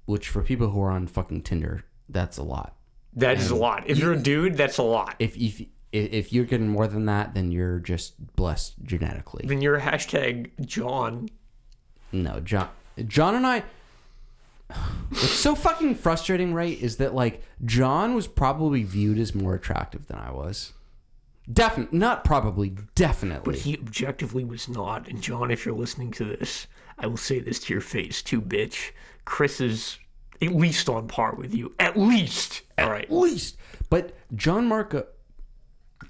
Which, for people who are on fucking Tinder, that's a lot. That is a lot. If you're a dude, that's a lot. If you're getting more than that, then you're just blessed genetically. Then you're #John. No, John and I... What's so fucking frustrating, right, is that, like, John was probably viewed as more attractive than I was. Not probably, definitely. But he objectively was not. And John, if you're listening to this, I will say this to your face too, bitch. Chris is at least on par with you. At least. All right. At least. But John Marco...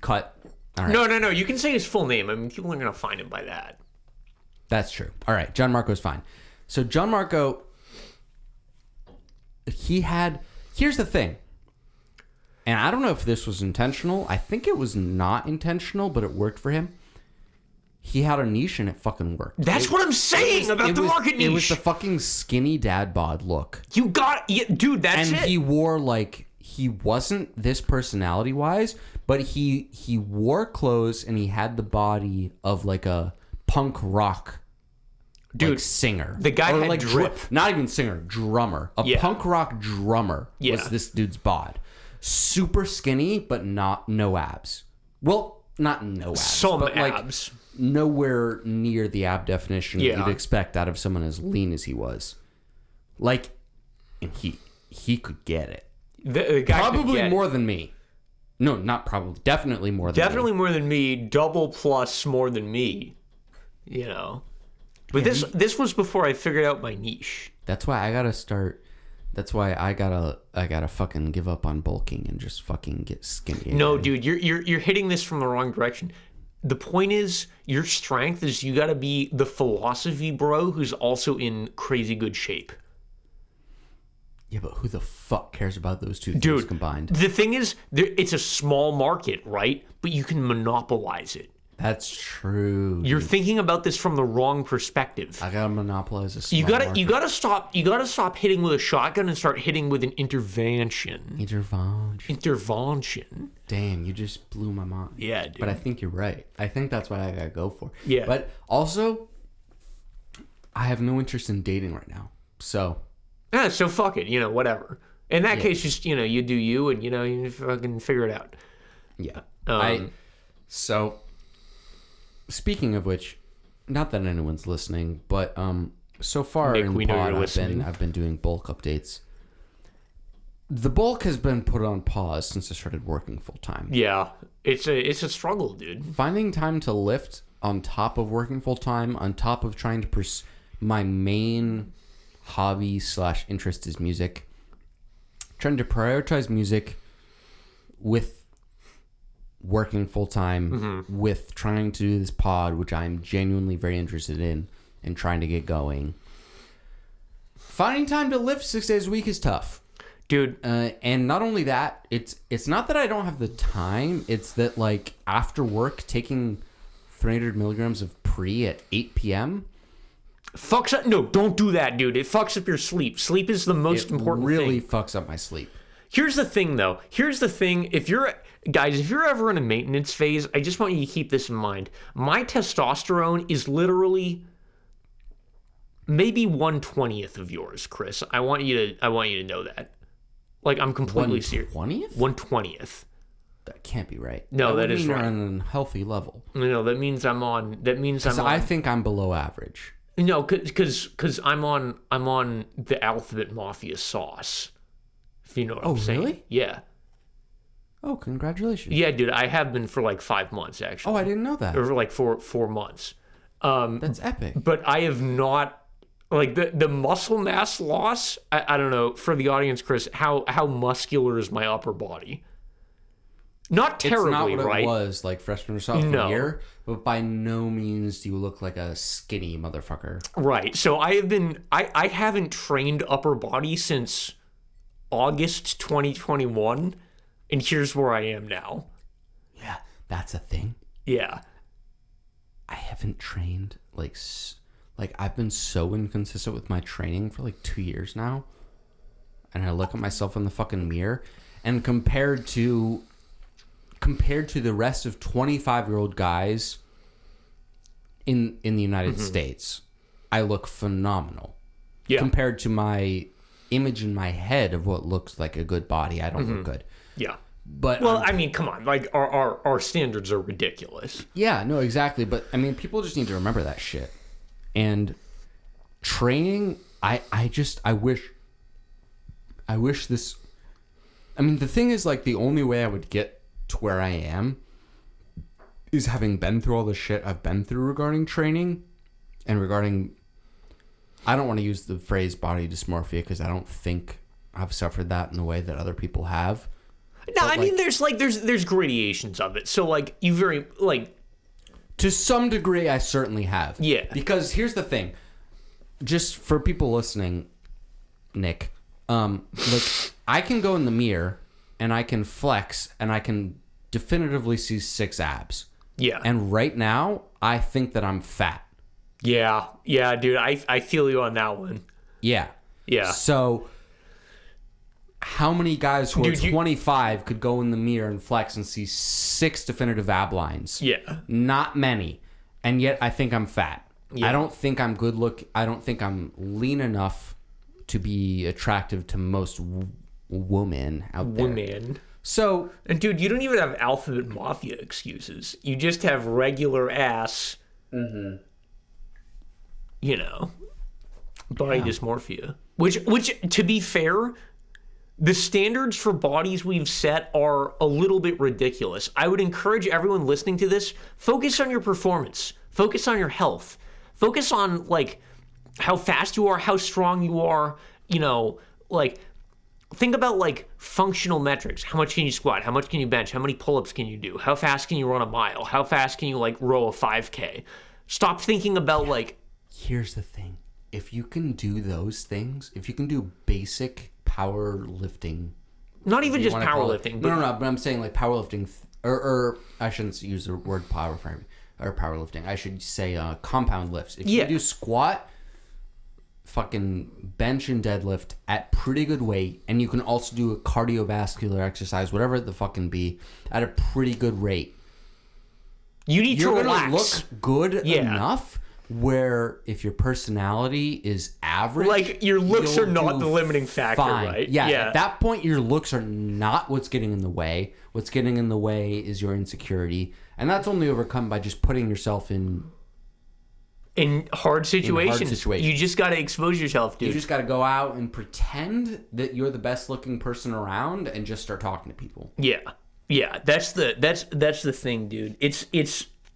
Cut. All right. No. You can say his full name. I mean, people are going to find him by that. That's true. All right. John Marco's fine. So John Marco... Here's the thing. And I don't know if this was intentional. I think it was not intentional, but it worked for him. He had a niche and it fucking worked. That's what I'm saying about the market niche. It was the fucking skinny dad bod look. You got it. Dude, that's it. And he wore like... He wasn't this personality-wise, but he wore clothes and he had the body of like a punk rock like singer. The guy had like drip. Not even singer, drummer. A punk rock drummer was this dude's bod. Super skinny, but no abs. Well, not no abs. Some but abs. Like nowhere near the ab definition that you'd expect out of someone as lean as he was. Like, and he could get it. The guy probably more than me. No, not probably. Definitely more than me. Definitely more than me. Double plus more than me. You know. But this was before I figured out my niche. That's why I gotta start. That's why I gotta fucking give up on bulking and just fucking get skinny again. No, dude, you're hitting this from the wrong direction. The point is, your strength is you gotta be the philosophy bro who's also in crazy good shape. Yeah, but who the fuck cares about those two things combined? The thing is, it's a small market, right? But you can monopolize it. That's true. You're thinking about this from the wrong perspective. I gotta monopolize a small market. You gotta stop hitting with a shotgun and start hitting with an intervention. Intervention. Damn, you just blew my mind. Yeah, dude. But I think you're right. I think that's what I gotta go for. Yeah. But also, I have no interest in dating right now. So. Yeah, so fuck it. Whatever. In that case, just you do you, and you fucking figure it out. Yeah. So. Speaking of which, not that anyone's listening, but so far Nick, in the pod, I've been doing bulk updates. The bulk has been put on pause since I started working full time. Yeah, it's a struggle, dude. Finding time to lift on top of working full time, on top of trying to pursue my main hobby / interest is music. Trying to prioritize music with working full time, with trying to do this pod, which I'm genuinely very interested in and trying to get going. Finding time to lift 6 days a week is tough, dude. And not only that, it's not that I don't have the time. It's that like after work, taking 300 milligrams of pre at 8 p.m. fucks up. No, don't do that, dude. It fucks up your sleep. Sleep is the most important thing. It really fucks up my sleep. Here's the thing, though. If you're ever in a maintenance phase, I just want you to keep this in mind. My testosterone is literally maybe 1/20th of yours, Chris. I want you to know that. Like, I'm completely serious. 1/20th? 1/20th. That can't be right. No, that is right. You're on a healthy level. No, that means I'm on. I think I'm below average. No, because I'm on the Alphabet Mafia sauce. If you know what I'm saying. Oh, really? Yeah. Oh, congratulations. Yeah, dude, I have been for like 5 months, actually. Oh, I didn't know that. Or for like four months. That's epic. But I have not, like, the muscle mass loss, I don't know, for the audience, Chris, how muscular is my upper body? Not terribly, right? It's not what it was like freshman or sophomore year, but by no means do you look like a skinny motherfucker. Right. So I haven't trained upper body since August 2021, and here's where I am now. Yeah, that's a thing. Yeah. I haven't trained, like I've been so inconsistent with my training for like 2 years now, and I look at myself in the fucking mirror, and compared to the rest of 25-year-old guys in the United States, I look phenomenal. Yeah. Compared to my image in my head of what looks like a good body, I don't look good. Yeah. But I mean, come on, like our standards are ridiculous. Yeah, no, exactly. But I mean, people just need to remember that shit. And training, I wish this. I mean, the thing is, like, the only way I would get to where I am is having been through all the shit I've been through regarding training and regarding. I don't want to use the phrase body dysmorphia because I don't think I've suffered that in the way that other people have. No, I mean, there's gradations of it. So, like, you very, like... To some degree, I certainly have. Yeah. Because here's the thing. Just for people listening, Nick, like, I can go in the mirror and I can flex and I can definitively see 6 abs. Yeah. And right now, I think that I'm fat. Yeah. Yeah, dude, I feel you on that one. Yeah. Yeah. So... How many guys who are 25 could go in the mirror and flex and see 6 definitive ab lines? Yeah. Not many. And yet I think I'm fat. Yeah. I don't think I'm good look. I don't think I'm lean enough to be attractive to most women out there. Women. So... And dude, you don't even have Alphabet Mafia excuses. You just have regular ass, you know, body dysmorphia. Which, to be fair... The standards for bodies we've set are a little bit ridiculous. I would encourage everyone listening to this, focus on your performance. Focus on your health. Focus on, like, how fast you are, how strong you are, you know, like, think about, like, functional metrics. How much can you squat? How much can you bench? How many pull-ups can you do? How fast can you run a mile? How fast can you, like, row a 5K? Stop thinking about, like... Here's the thing. If you can do those things, if you can do basic powerlifting. Not even just powerlifting. No, but I'm saying like powerlifting, or I shouldn't use the word powerlifting. I should say compound lifts. If you do squat, fucking bench and deadlift at pretty good weight, and you can also do a cardiovascular exercise, whatever it the fucking be, at a pretty good rate. You need to relax. You're gonna look good enough where if your personality is average, like your looks are not the limiting factor, right? Yeah, at that point, your looks are not what's getting in the way. What's getting in the way is your insecurity, and that's only overcome by just putting yourself in hard situations. You just got to expose yourself, dude. You just got to go out and pretend that you're the best looking person around and just start talking to people. Yeah, that's the thing, dude. It's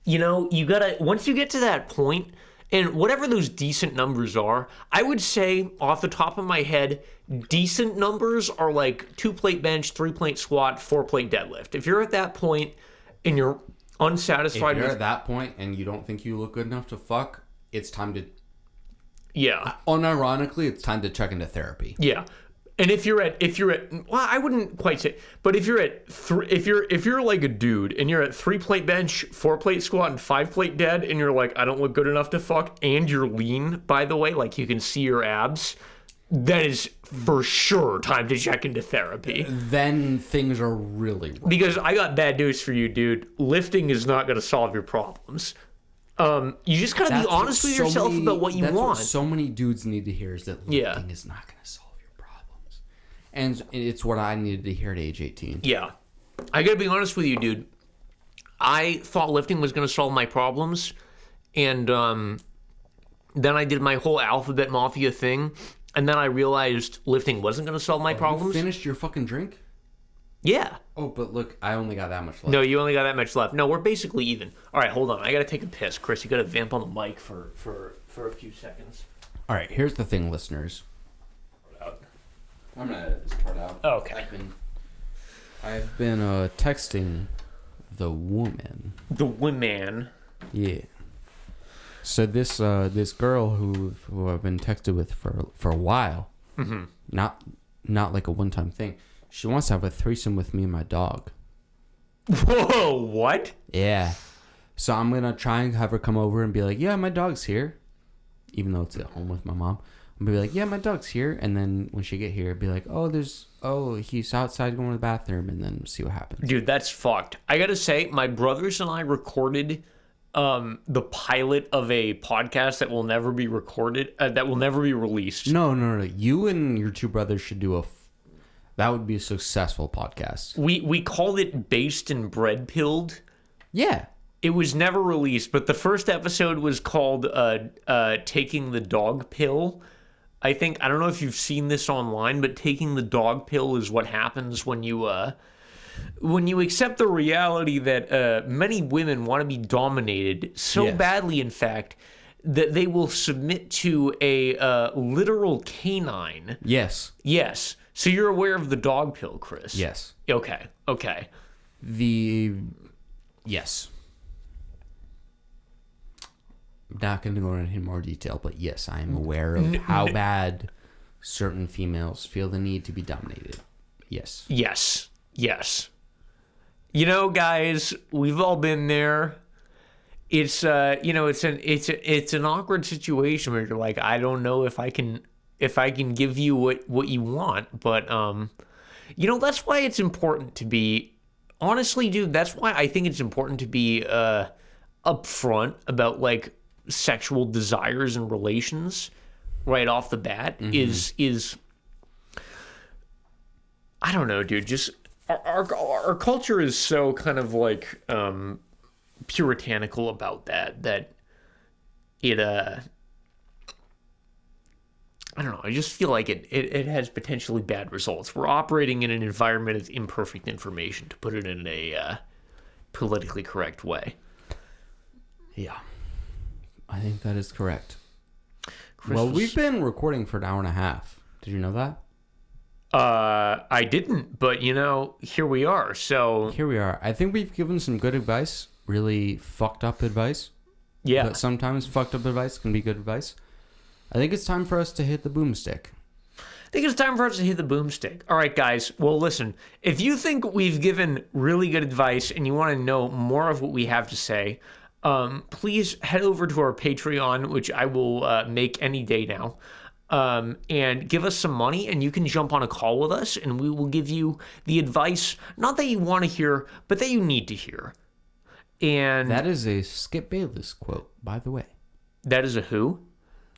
you gotta, once you get to that point, and whatever those decent numbers are, I would say off the top of my head, decent numbers are like 2-plate bench, 3-plate squat, 4-plate deadlift. If you're at that point and you're unsatisfied, if you're at that point and you don't think you look good enough to fuck, it's time to. Yeah. Unironically, it's time to check into therapy. Yeah. And if you're at, well, I wouldn't quite say, but if you're at, if you're like a dude and you're at 3-plate bench, 4-plate squat, and 5-plate dead, and you're like, I don't look good enough to fuck, and you're lean, by the way, like you can see your abs, that is for sure time to check into therapy. Then things are really wrong. Because I got bad news for you, dude. Lifting is not going to solve your problems. You just gotta be honest with yourself about what you want. What so many dudes need to hear is that lifting is not going to solve. And it's what I needed to hear at age 18. Yeah. I gotta be honest with you, dude. I thought lifting was gonna solve my problems. And then I did my whole Alphabet Mafia thing. And then I realized lifting wasn't gonna solve my problems. You finished your fucking drink? Yeah. Oh, but look, I only got that much left. No, you only got that much left. No, we're basically even. All right, hold on. I gotta take a piss. Chris, you gotta vamp on the mic for a few seconds. All right, here's the thing, listeners. I'm gonna edit this part out. Okay. I've been texting the woman. The woman. Yeah. So this girl who I've been texted with for a while. Mm-hmm. Not like a one-time thing. She wants to have a threesome with me and my dog. Whoa! What? Yeah. So I'm gonna try and have her come over and be like, "Yeah, my dog's here," even though it's at home with my mom. I'm gonna be like, yeah, my dog's here, and then when she get here, be like, he's outside going to the bathroom, and then see what happens. Dude, that's fucked. I gotta say, my brothers and I recorded the pilot of a podcast that will never be recorded, that will never be released. No. You and your two brothers should do that would be a successful podcast. We called it Based and Bread Pilled. Yeah. It was never released, but the first episode was called Taking the Dog Pill. I don't know if you've seen this online, but taking the dog pill is what happens when you accept the reality that many women want to be dominated so badly, in fact, that they will submit to a literal canine. Yes. Yes. So you're aware of the dog pill, Chris? Yes. Okay. Yes. I'm not going to go into more detail, but yes, I am aware of how bad certain females feel the need to be dominated. Yes. You know, guys, we've all been there. It's it's an awkward situation where you're like, I don't know if I can give you what you want, but that's why it's important to be, honestly, dude. That's why I think it's important to be upfront about like sexual desires and relations right off the bat. Is I don't know, dude, just our culture is so kind of like puritanical about that it I don't know, I just feel like it has potentially bad results. We're operating in an environment of imperfect information, to put it in a politically correct way. Yeah, I think that is correct. Well, we've been recording for an hour and a half. Did you know that? I didn't, but here we are. So here we are. I think we've given some good advice, really fucked up advice. Yeah. But sometimes fucked up advice can be good advice. I think it's time for us to hit the boomstick. I think it's time for us to hit the boomstick. All right, guys. Well, listen, if you think we've given really good advice and you want to know more of what we have to say, please head over to our Patreon, which I will make any day now, and give us some money, and you can jump on a call with us, and we will give you the advice, not that you want to hear, but that you need to hear. And that is a Skip Bayless quote, by the way. That is a who?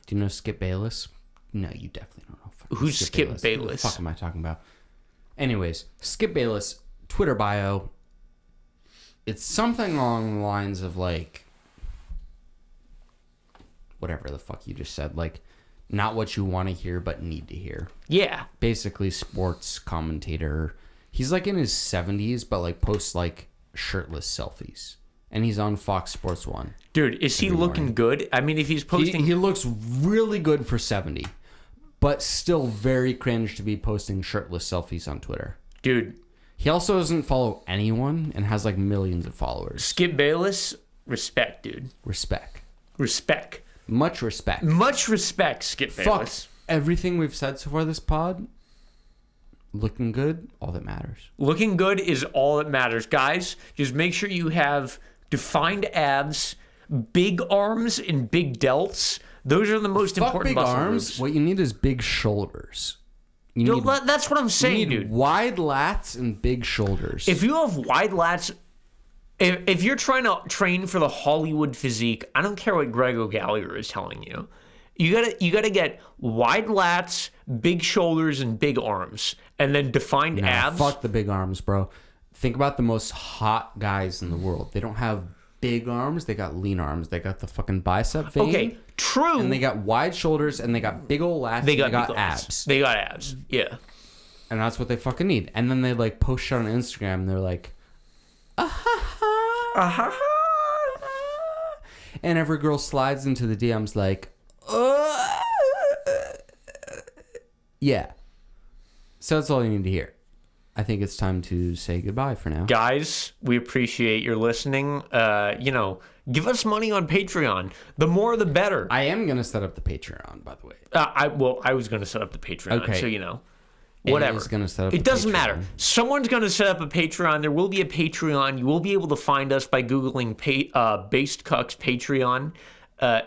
Do you know Skip Bayless? No, you definitely don't know. Who's Skip Bayless? What the fuck am I talking about? Anyways, Skip Bayless, Twitter bio. It's something along the lines of like, whatever the fuck you just said. Like, not what you want to hear, but need to hear. Yeah. Basically, sports commentator. He's like in his 70s, but like posts like shirtless selfies. And he's on Fox Sports 1. Dude, is he looking good? I mean, if he's posting... He looks really good for 70. But still very cringe to be posting shirtless selfies on Twitter. Dude. He also doesn't follow anyone and has like millions of followers. Skip Bayless, respect, dude. Respect. Much respect, Skip Bayless. Fuck everything we've said so far this pod. Looking good, all that matters. Looking good is all that matters. Guys, just make sure you have defined abs, big arms, and big delts. Those are the most important muscle arms. groups. What you need is big shoulders. That's what I'm saying, dude. Wide lats and big shoulders. If you have wide lats, if you're trying to train for the Hollywood physique, I don't care what Greg O'Gallagher is telling you. You gotta get wide lats, big shoulders, and big arms, and then defined abs. Fuck the big arms, bro. Think about the most hot guys in the world. They don't have big arms. They got lean arms. They got the fucking bicep vein. Okay, true. And they got wide shoulders, and they got big old lats. They got abs. They got abs. Yeah. And that's what they fucking need. And then they like post shit on Instagram. And they're like, and every girl slides into the DMs like, yeah. So that's all you need to hear. I think it's time to say goodbye for now. Guys, we appreciate your listening. Give us money on Patreon. The more, the better. I am going to set up the Patreon, by the way. I was going to set up the Patreon, okay. So, whatever. It doesn't matter. Someone's going to set up a Patreon. There will be a Patreon. You will be able to find us by Googling Based Cucks Patreon.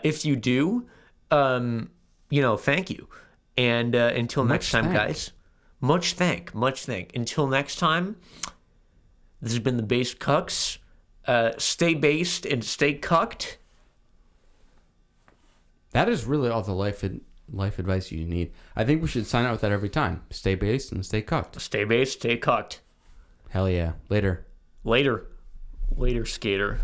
If you do, thank you. And until next time, guys. Much thank. Until next time, this has been the Based Cucks. Stay based and stay cucked. That is really all the life advice you need. I think we should sign out with that every time. Stay based and stay cucked. Stay based, stay cucked. Hell yeah. Later, skater.